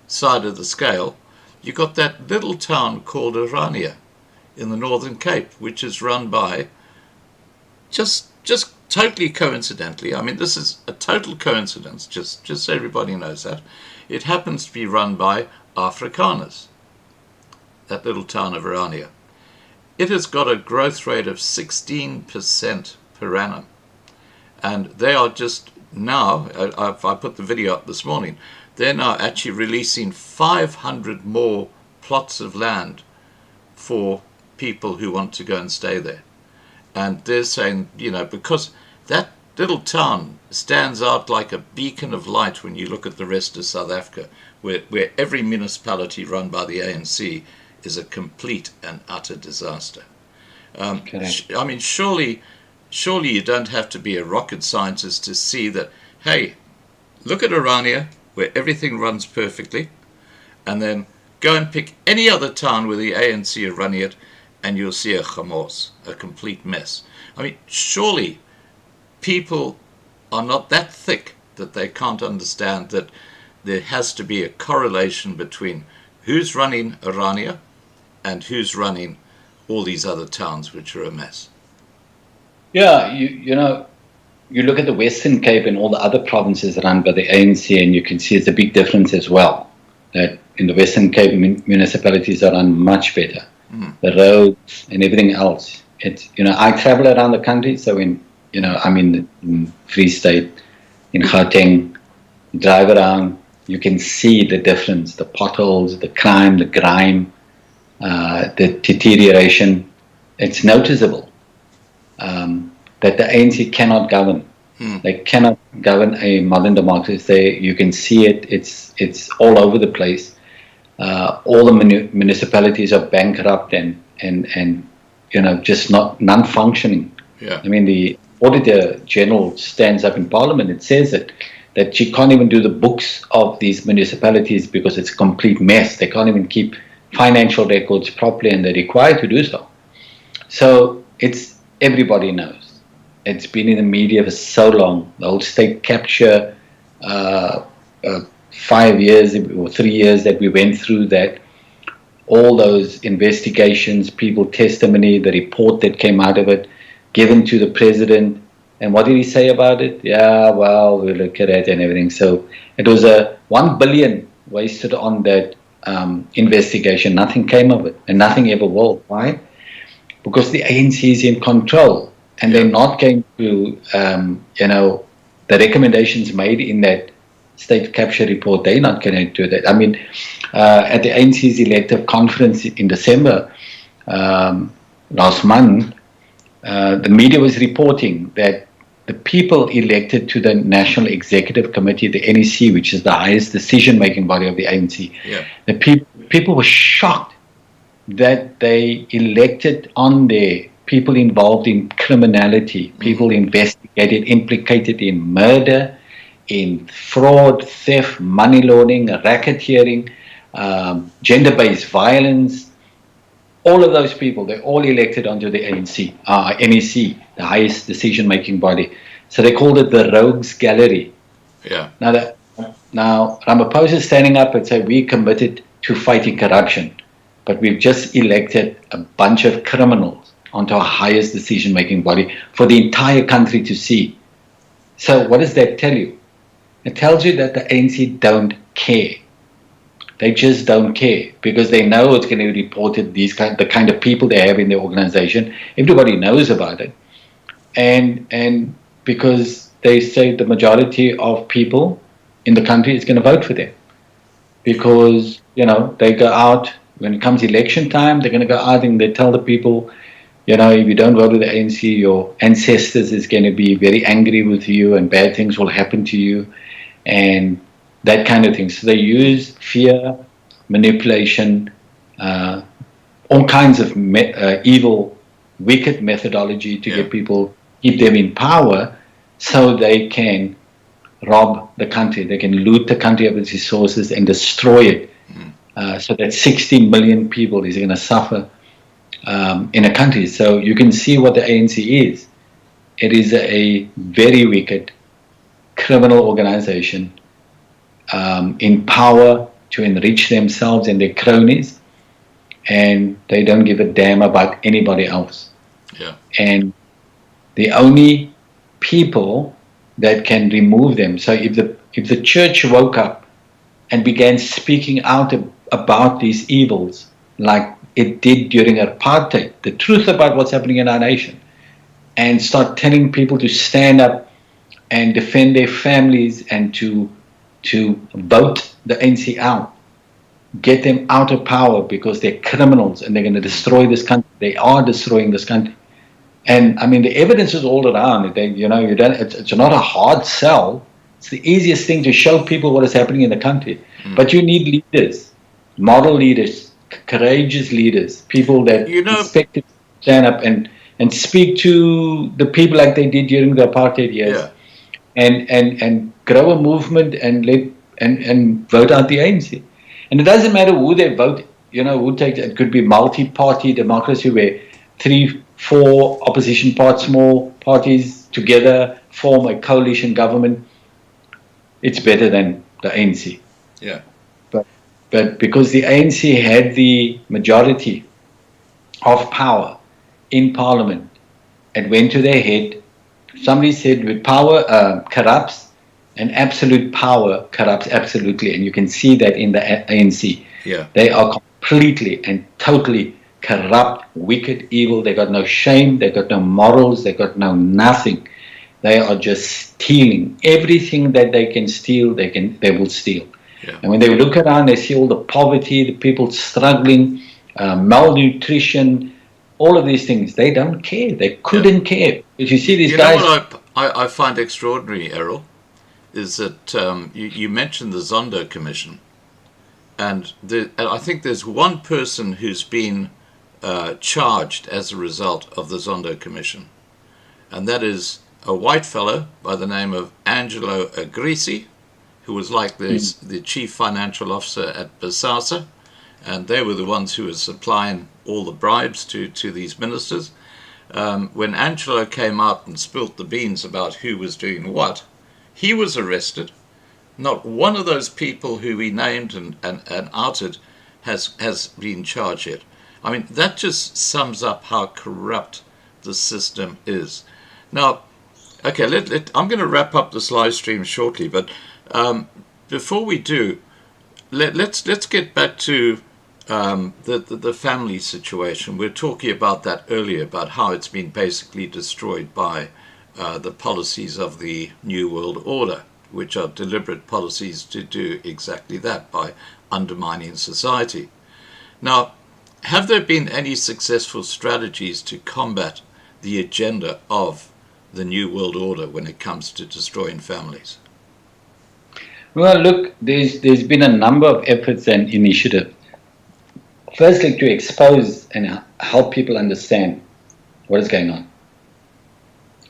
side of the scale, you've got that little town called Orania in the Northern Cape, which is run by just totally coincidentally. I mean, this is a total coincidence. Just so everybody knows that it happens to be run by Afrikaners. That little town of Orania. It has got a growth rate of 16% per annum. And they are just now, I put the video up this morning, they're now actually releasing 500 more plots of land for people who want to go and stay there. And they're saying, because that little town stands out like a beacon of light when you look at the rest of South Africa, where every municipality run by the ANC is a complete and utter disaster. I mean, surely you don't have to be a rocket scientist to see that, hey, look at Orania, where everything runs perfectly, and then go and pick any other town where the ANC are running it, and you'll see a chaos, a complete mess. I mean, surely people are not that thick that they can't understand that there has to be a correlation between who's running Orania and who's running all these other towns which are a mess.
Yeah, you look at the Western Cape and all the other provinces run by the ANC, and you can see it's a big difference as well. That in the Western Cape, municipalities are run much better. The roads and everything else. It's I travel around the country, so I'm in Free State, in Gauteng, drive around, you can see the difference, the potholes, the crime, the grime, the deterioration. It's noticeable. that the ANC cannot govern. They cannot govern a modern democracy. You can see it. It's all over the place. All the municipalities are bankrupt and just non-functioning.
Yeah.
I mean, the Auditor General stands up in Parliament and says that she can't even do the books of these municipalities because it's a complete mess. They can't even keep financial records properly, and they're required to do so. So everybody knows. It's been in the media for so long. The whole state capture, 5 years or 3 years that we went through that, all those investigations, people testimony, the report that came out of it, given to the president. And what did he say about it? Yeah, well, we'll look at it and everything. So it was a 1 billion wasted on that investigation. Nothing came of it, and nothing ever will. Why? Because the ANC is in control. And they're not going to, the recommendations made in that state capture report, they're not going to do that. I mean, at the ANC's elective conference in December last month, the media was reporting that the people elected to the National Executive Committee, the NEC, which is the highest decision-making body of the ANC, the people were shocked that they elected on there people involved in criminality, people investigated, implicated in murder, in fraud, theft, money laundering, racketeering, gender-based violence. All of those people, they're all elected onto the NEC, the highest decision-making body. So they called it the Rogues Gallery.
Yeah.
Now Ramaphosa is standing up and saying, we're committed to fighting corruption, but we've just elected a bunch of criminals onto our highest decision-making body for the entire country to see. So what does that tell you? It tells you that the ANC don't care. They just don't care because they know it's going to be reported, the kind of people they have in their organization. Everybody knows about it. And because they say the majority of people in the country is going to vote for them. Because, they go out, when it comes election time, they're going to go out and they tell the people, if you don't vote with the ANC, your ancestors is going to be very angry with you and bad things will happen to you and that kind of thing. So they use fear, manipulation, all kinds of evil, wicked methodology to get people, keep them in power so they can rob the country. They can loot the country of its resources and destroy it. So that 60 million people is going to suffer in a country. So you can see what the ANC is. It is a very wicked criminal organization in power to enrich themselves and their cronies, and they don't give a damn about anybody else.
Yeah.
And the only people that can remove them, so if the church woke up and began speaking out about these evils like it did during apartheid, the truth about what's happening in our nation, and start telling people to stand up and defend their families and to vote the ANC out, get them out of power because they're criminals and they're going to destroy this country. They are destroying this country. And I mean, the evidence is all around. It's not a hard sell. It's the easiest thing to show people what is happening in the country. But you need leaders, moral leaders, courageous leaders, people that expect to stand up and speak to the people like they did during the apartheid years, and grow a movement and vote out the ANC. And it doesn't matter who they vote. Who takes it. Could be multi-party democracy where 3-4 opposition small parties together form a coalition government. It's better than the ANC.
Yeah.
But because the ANC had the majority of power in Parliament, it went to their head. Somebody said with power corrupts, and absolute power corrupts absolutely. And you can see that in the ANC.
Yeah.
They are completely and totally corrupt, wicked, evil. They got no shame. They got no morals. They got no nothing. They are just stealing everything that they can steal. They will steal. Yeah. And when they look around, they see all the poverty, the people struggling, malnutrition, all of these things. They don't care. They couldn't care. If you see these
You
guys.
know what I find extraordinary, Errol, is that you mentioned the Zondo Commission, and I think there's one person who's been charged as a result of the Zondo Commission, and that is a white fellow by the name of Angelo Agrisi, who was like the chief financial officer at Bosasa, and they were the ones who were supplying all the bribes to these ministers. When Angelo came out and spilt the beans about who was doing what, he was arrested. Not one of those people who he named and outed has been charged yet. I mean, that just sums up how corrupt the system is. Now, okay, I'm going to wrap up this live stream shortly, but before we do, let's get back to the family situation. We were talking about that earlier, about how it's been basically destroyed by the policies of the New World Order, which are deliberate policies to do exactly that, by undermining society. Now, have there been any successful strategies to combat the agenda of the New World Order when it comes to destroying families?
Well, look, there's been a number of efforts and initiatives. Firstly, to expose and help people understand what is going on.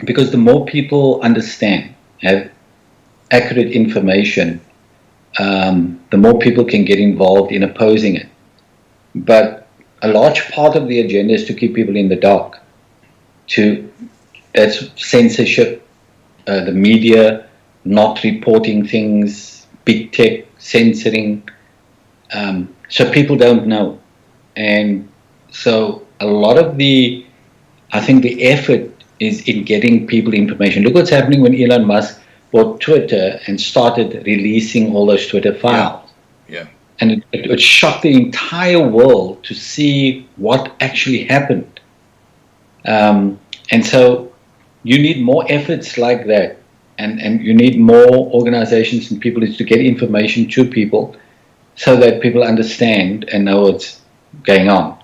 Because the more people understand, have accurate information, the more people can get involved in opposing it. But a large part of the agenda is to keep people in the dark. That's censorship, the media not reporting things, big tech censoring, so people don't know. And so a lot of I think the effort is in getting people information. Look what's happening when Elon Musk bought Twitter and started releasing all those Twitter files.
Yeah.
And it shocked the entire world to see what actually happened. And so you need more efforts like that. And you need more organizations and people to get information to people so that people understand and know what's going on.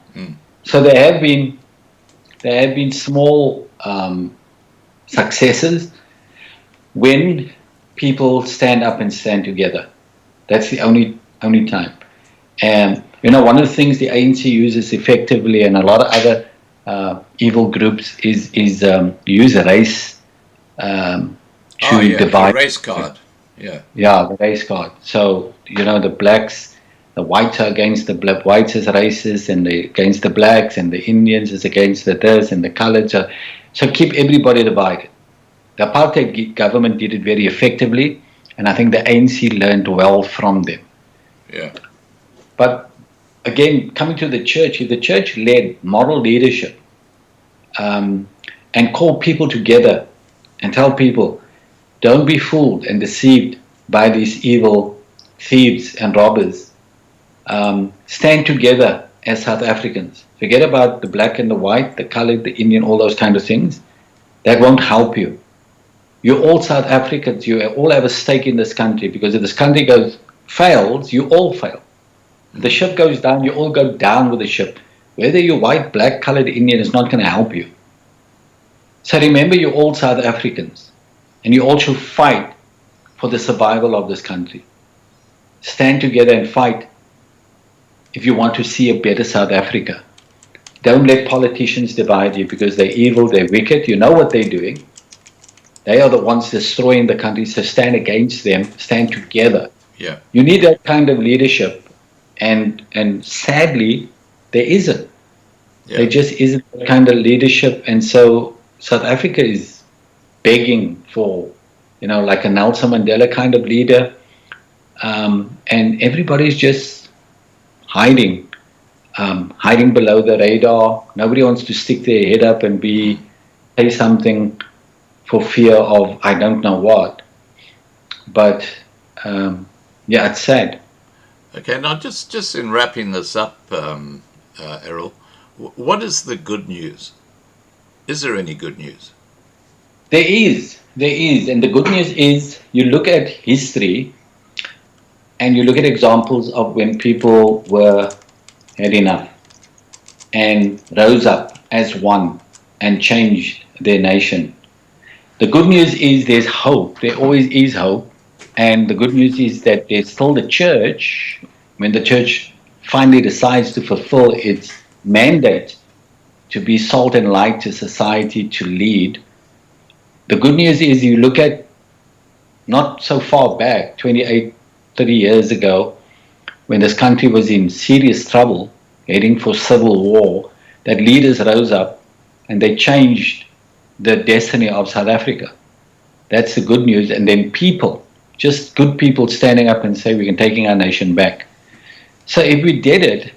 So there have been small successes when people stand up and stand together. That's the only time. And one of the things the ANC uses effectively, and a lot of other evil groups, is use race to divide.
The race card.
Yeah, the race card. So the blacks, the whites are against the whites as racists, and against the blacks, and the Indians is against the this, and the coloreds are. So keep everybody divided. The apartheid government did it very effectively, and I think the ANC learned well from them.
Yeah.
But again, coming to the church, if the church led moral leadership and called people together and tell people, don't be fooled and deceived by these evil thieves and robbers. Stand together as South Africans. Forget about the black and the white, the colored, the Indian, all those kind of things. That won't help you. You're all South Africans. You all have a stake in this country, because if this country fails, you all fail. If the ship goes down, you all go down with the ship. Whether you're white, black, colored, Indian is not going to help you. So remember, you're all South Africans, and you all should fight for the survival of this country. Stand together and fight if you want to see a better South Africa. Don't let politicians divide you, because they're evil, they're wicked. You know what they're doing. They are the ones destroying the country, so stand against them, stand together.
Yeah.
You need that kind of leadership, and sadly, there isn't. Yeah. There just isn't that kind of leadership, and so South Africa is begging for, like a Nelson Mandela kind of leader, and everybody's just hiding below the radar. Nobody wants to stick their head up and say something for fear of I don't know what. But it's sad.
Okay, now just in wrapping this up, Errol, what is the good news? Is there any good news?
There is, and the good news is you look at history and you look at examples of when people had enough and rose up as one and change their nation. The good news is there's hope. There always is hope. And the good news is that there's still the church, when the church finally decides to fulfill its mandate to be salt and light to society, to lead. The good news is you look at not so far back, 28, 30 years ago, when this country was in serious trouble, heading for civil war, that leaders rose up and they changed the destiny of South Africa. That's the good news. And then people, just good people standing up and say, we're taking our nation back. So if we did it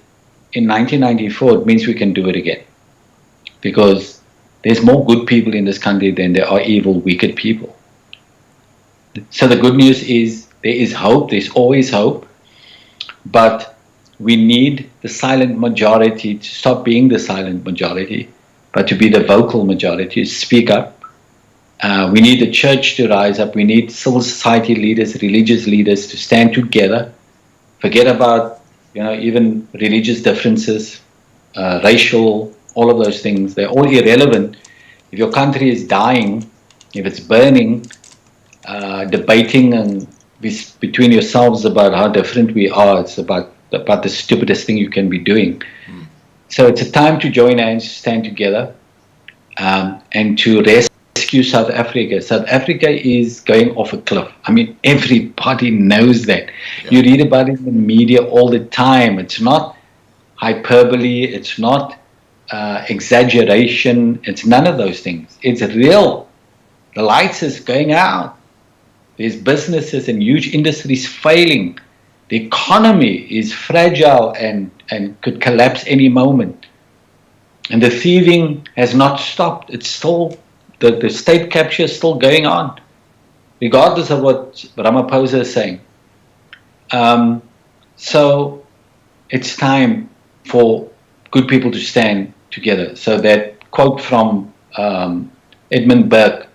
in 1994, it means we can do it again. Because there's more good people in this country than there are evil, wicked people. So the good news is there is hope, there's always hope, but we need the silent majority to stop being the silent majority, but to be the vocal majority, to speak up. We need the church to rise up. We need civil society leaders, religious leaders to stand together. Forget about, even religious differences, racial, all of those things. They're all irrelevant. If your country is dying, if it's burning, debating and between yourselves about how different we are, it's about the stupidest thing you can be doing. So it's a time to join hands, stand together, and to rescue South Africa. South Africa is going off a cliff. I mean, everybody knows that. Yeah. You read about it in the media all the time. It's not hyperbole. It's not exaggeration. It's none of those things. It's real. The lights is going out. There's businesses and huge industries failing. The economy is fragile and could collapse any moment. And the thieving has not stopped. It's still, the state capture is still going on, regardless of what Ramaphosa is saying. So it's time for good people to stand together. So that quote from Edmund Burke,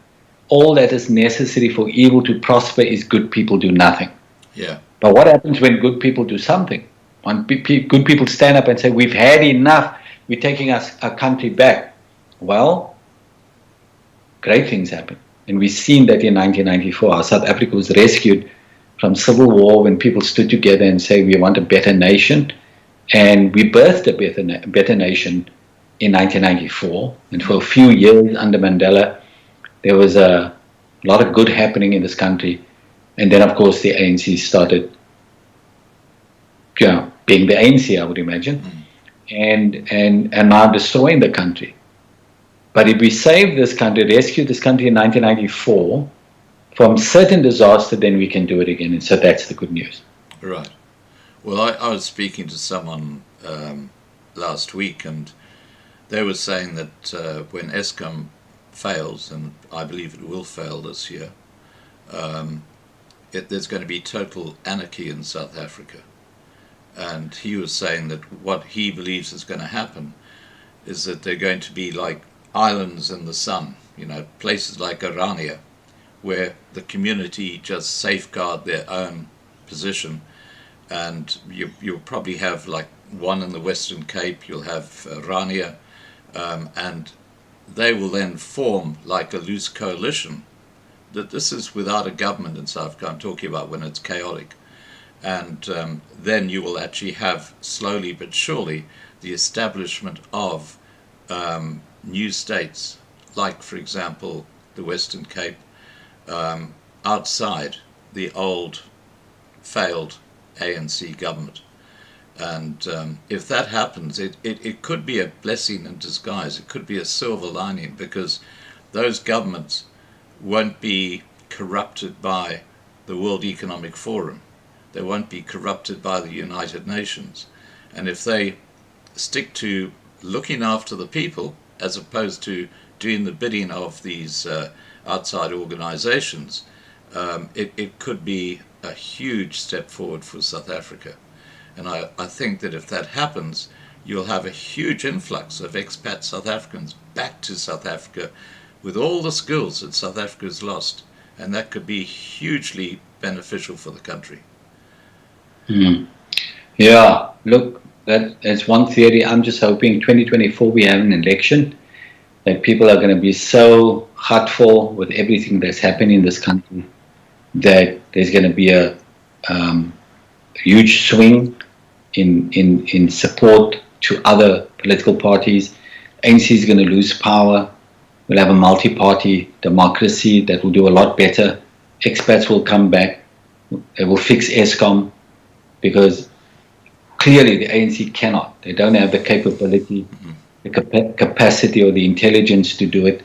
all that is necessary for evil to prosper is good people do nothing.
Yeah.
But what happens when good people do something? When good people stand up and say, we've had enough, we're taking our country back. Well, great things happen. And we've seen that in 1994. How South Africa was rescued from civil war when people stood together and say, we want a better nation. And we birthed a better nation in 1994. And for a few years under Mandela, there was a lot of good happening in this country. And then, of course, the ANC started being the ANC, I would imagine, and now destroying the country. But if we save this country, rescue this country in 1994 from certain disaster, then we can do it again. And so that's the good news.
Right. Well, I was speaking to someone last week, and they were saying that when Eskom fails, and I believe it will fail this year, there's going to be total anarchy in South Africa. And he was saying that what he believes is going to happen is that they're going to be like islands in the sun, places like Orania, where the community just safeguard their own position. And you'll probably have like one in the Western Cape, you'll have Orania, and they will then form like a loose coalition. That this is without a government in South Africa. I'm talking about when it's chaotic. And then you will actually have, slowly but surely, the establishment of new states, like, for example, the Western Cape, outside the old, failed ANC government. And if that happens, it could be a blessing in disguise. It could be a silver lining, because those governments won't be corrupted by the World Economic Forum. They won't be corrupted by the United Nations. And if they stick to looking after the people, as opposed to doing the bidding of these outside organizations, it could be a huge step forward for South Africa. And I think that if that happens, you'll have a huge influx of expat South Africans back to South Africa with all the skills that South Africa has lost. And that could be hugely beneficial for the country.
Yeah, look, that's one theory. I'm just hoping 2024 we have an election, that people are going to be so hurtful with everything that's happening in this country that there's going to be a huge swing in support to other political parties. ANC is going to lose power. We'll have a multi-party democracy that will do a lot better. Expats will come back. They will fix ESCOM, because clearly the ANC cannot. They don't have the capability, the capacity, or the intelligence to do it.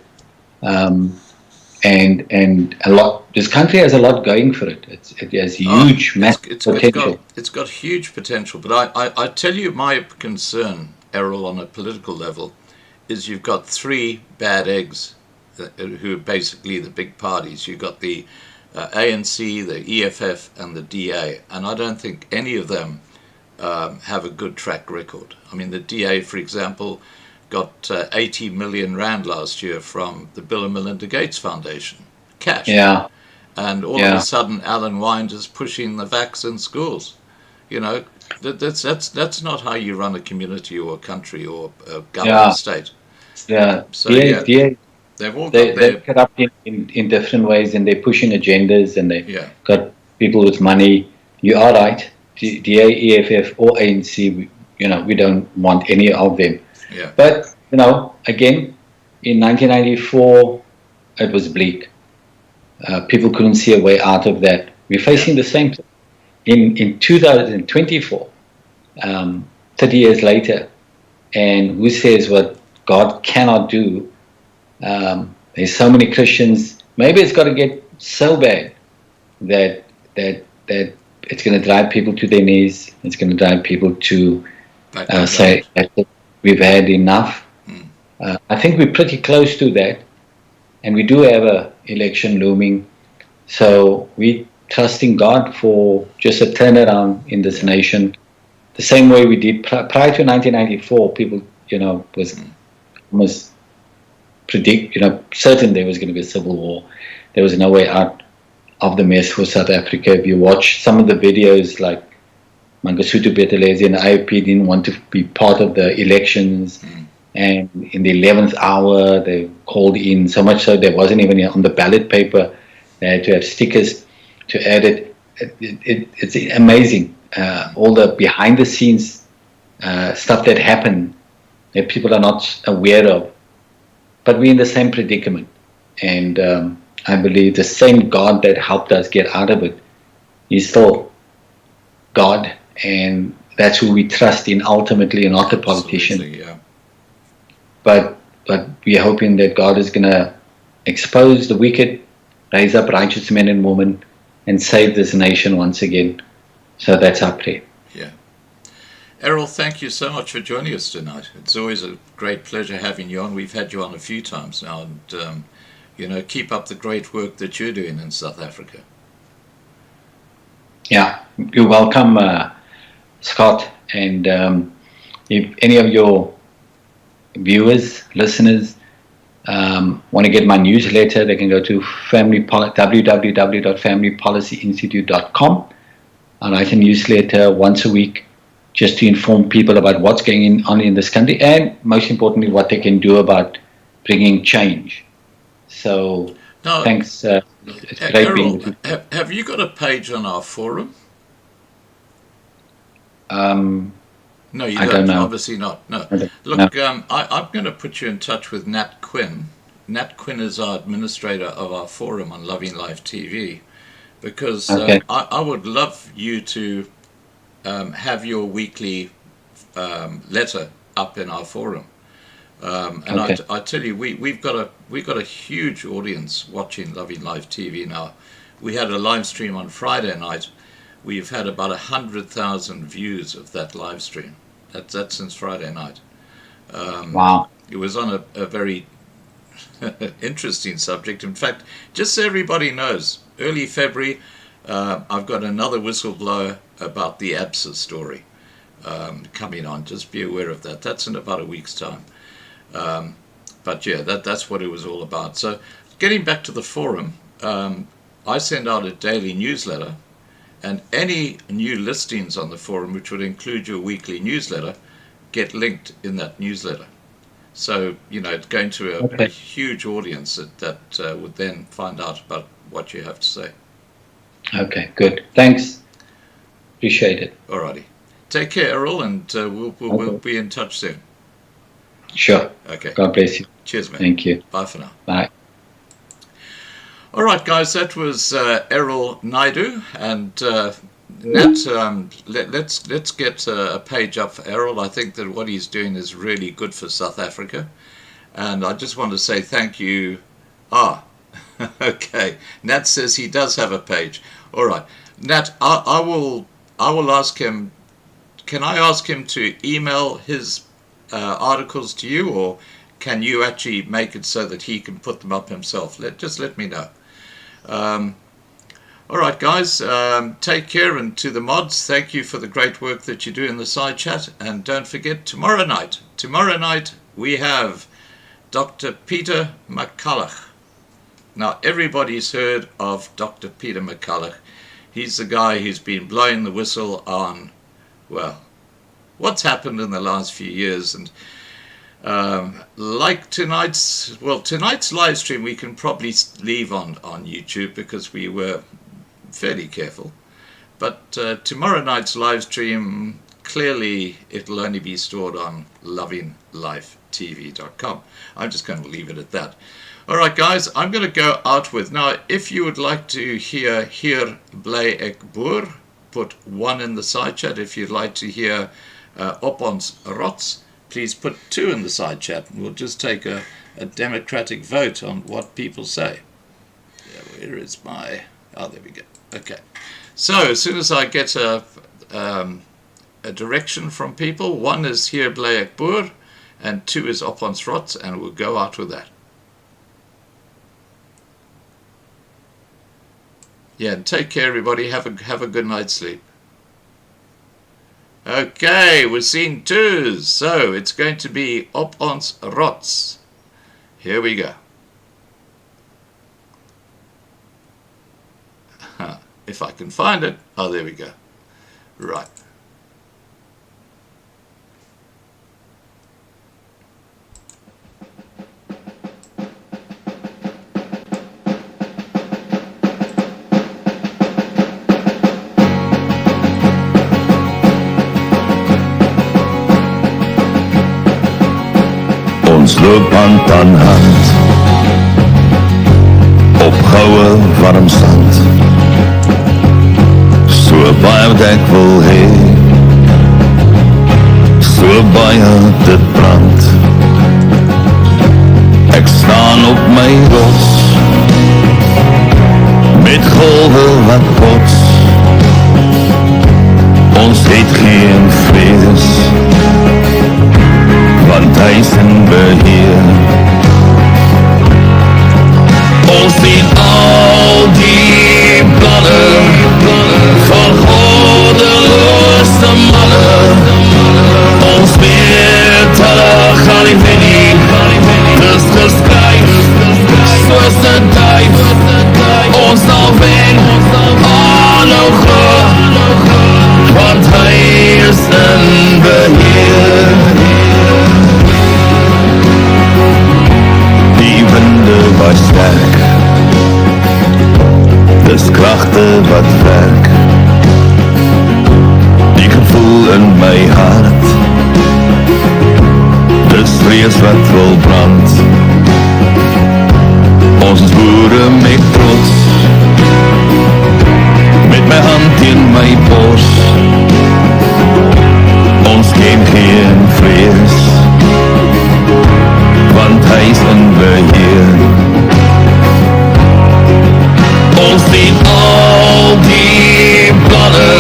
And a lot. This country has a lot going for it. It has huge, massive potential.
It's got huge potential. But I tell you, my concern, Errol, on a political level, is you've got three bad eggs, who are basically the big parties. You've got the ANC, the EFF, and the DA, and I don't think any of them have a good track record. I mean, the DA, for example, got 80 million rand last year from the Bill and Melinda Gates Foundation, cash.
Yeah.
And all of a sudden, Alan Wind is pushing the vax in schools. You know, that's not how you run a community or a country or a government state.
Yeah.
So
DA,
they've all got their...
They're cut up in different ways, and they're pushing agendas, and they've got people with money. You are right. DA, EFF, or ANC, we don't want any of them.
Yeah.
But, again, in 1994, it was bleak. People couldn't see a way out of that. We're facing the same thing. In 2024, 30 years later, and who says what God cannot do? There's so many Christians. Maybe it's got to get so bad that it's going to drive people to their knees. It's going to drive people to say that we've had enough. I think we're pretty close to that, and we do have an election looming. So we trusting God for just a turnaround in this nation, the same way we did prior to 1994. People, was almost certain there was going to be a civil war. There was no way out of the mess for South Africa. If you watch some of the videos, like Mangosuthu Buthelezi and IOP didn't want to be part of the elections, and in the 11th hour they called in, so much so there wasn't even on the ballot paper. They had to have stickers to add it. It's amazing, all the behind the scenes stuff that happened that people are not aware of. But we're in the same predicament, and I believe the same God that helped us get out of it is still God, and that's who we trust in ultimately, not the politician.
Yeah.
But we're hoping that God is going to expose the wicked, raise up righteous men and women, and save this nation once again. So that's our prayer.
Yeah. Errol, thank you so much for joining us tonight. It's always a great pleasure having you on. We've had you on a few times now, and keep up the great work that you're doing in South Africa. Yeah,
you're welcome, Scott. And if any of your viewers, listeners, want to get my newsletter, they can go to www.familypolicyinstitute.com. I write a newsletter once a week just to inform people about what's going on in this country, and most importantly, what they can do about bringing change. So,
now,
thanks. It's great being with you.
Have you got a page on our forum? No, you don't know. Obviously not. No. Look, no. I'm going to put you in touch with Nat Quinn. Nat Quinn is our administrator of our forum on Loving Life TV, because I would love you to have your weekly letter up in our forum. I tell you, we've got a huge audience watching Loving Life TV now. We had a live stream on Friday night. We've had about 100,000 views of that live stream. That's since Friday night.
Wow!
It was on a very interesting subject. In fact, just so everybody knows, early February, I've got another whistleblower about the ABSA story coming on. Just be aware of that. That's in about a week's time. But yeah, that's what it was all about. So getting back to the forum, I send out a daily newsletter, and any new listings on the forum, which would include your weekly newsletter, get linked in that newsletter. So, it's going to a huge audience that would then find out about what you have to say.
Okay, good. Thanks. Appreciate it.
Alrighty. Take care, Errol, and we'll be in touch soon.
Sure.
Okay.
God bless you.
Cheers, man.
Thank you.
Bye for now.
Bye.
All right, guys, that was Errol Naidoo, and Nat, let's get a page up for Errol. I think that what he's doing is really good for South Africa, and I just want to say thank you. Okay. Nat says he does have a page. All right, Nat, I will ask him. Can I ask him to email his articles to you, or can you actually make it so that he can put them up himself? Just let me know. All right, guys, take care, and to the mods, thank you for the great work that you do in the side chat, and don't forget tomorrow night we have Dr. Peter McCulloch. Now, everybody's heard of Dr. Peter McCulloch. He's the guy who's been blowing the whistle on, well, what's happened in the last few years. And like tonight's live stream, we can probably leave on YouTube because we were fairly careful. But tomorrow night's live stream, clearly it'll only be stored on lovinglifetv.com. I'm just going to leave it at that. All right, guys, I'm going to go out with, now, if you would like to hear Hier Bly Ek Boer, put 1 in the side chat. If you'd like to hear Op Ons Rots, please put 2 in the side chat, and we'll just take a democratic vote on what people say. Yeah, where is my... Oh, there we go. Okay. So, as soon as I get a direction from people, 1 is Hier Bly Ek Boer, and 2 is Op Ons Rots, and we'll go out with that. Yeah, and take care, everybody. Have a good night's sleep. Okay, we're seeing 2s. So it's going to be Op Ons Rots. Here we go. If I can find it. Oh, there we go. Right.
Ons loop hand aan hand op goue warm sand, so baie wat ek wil hê, so baie dit brand. Ek staan op my rots met golwe wat bots. Ons het geen vrees, want hy is in beheer. Ons sien al die planne van goddeloze mannen. Ons weet hulle gaan nie wen nie. Dis geskryf soos 'n duif. Ons sal wen, aanhou glo, want hy is in beheer. Die winde was sterk, dis kragte wat werk. Die gevoel in my hart, dis vrees wat wil brand. Ons is boere met trots, met my hand in my bors. Ons ken geen vrees, want hy is in beheer. Ons sien al die planne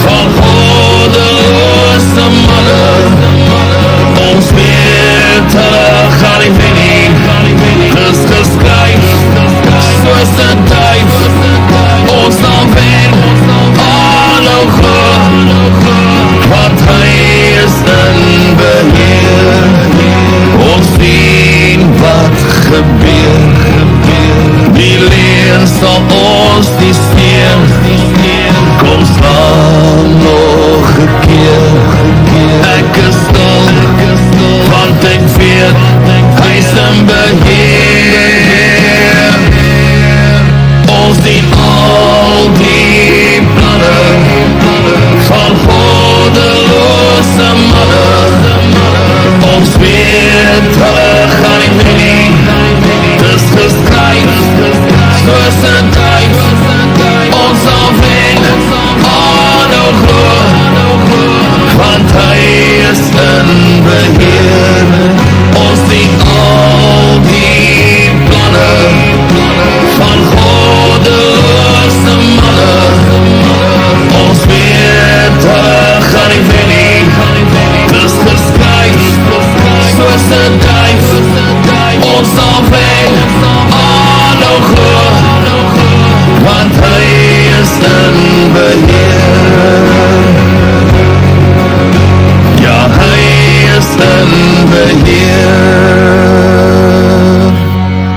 van goddeloze mannen. Ons weet hulle gaan nie wen nie. Dis geskryf soos 'n duif. Ons sal wen, aanhou glo, want hy is in beheer. Ons sien wat gebeur, die leer sal ons nie steen. over here. Ons die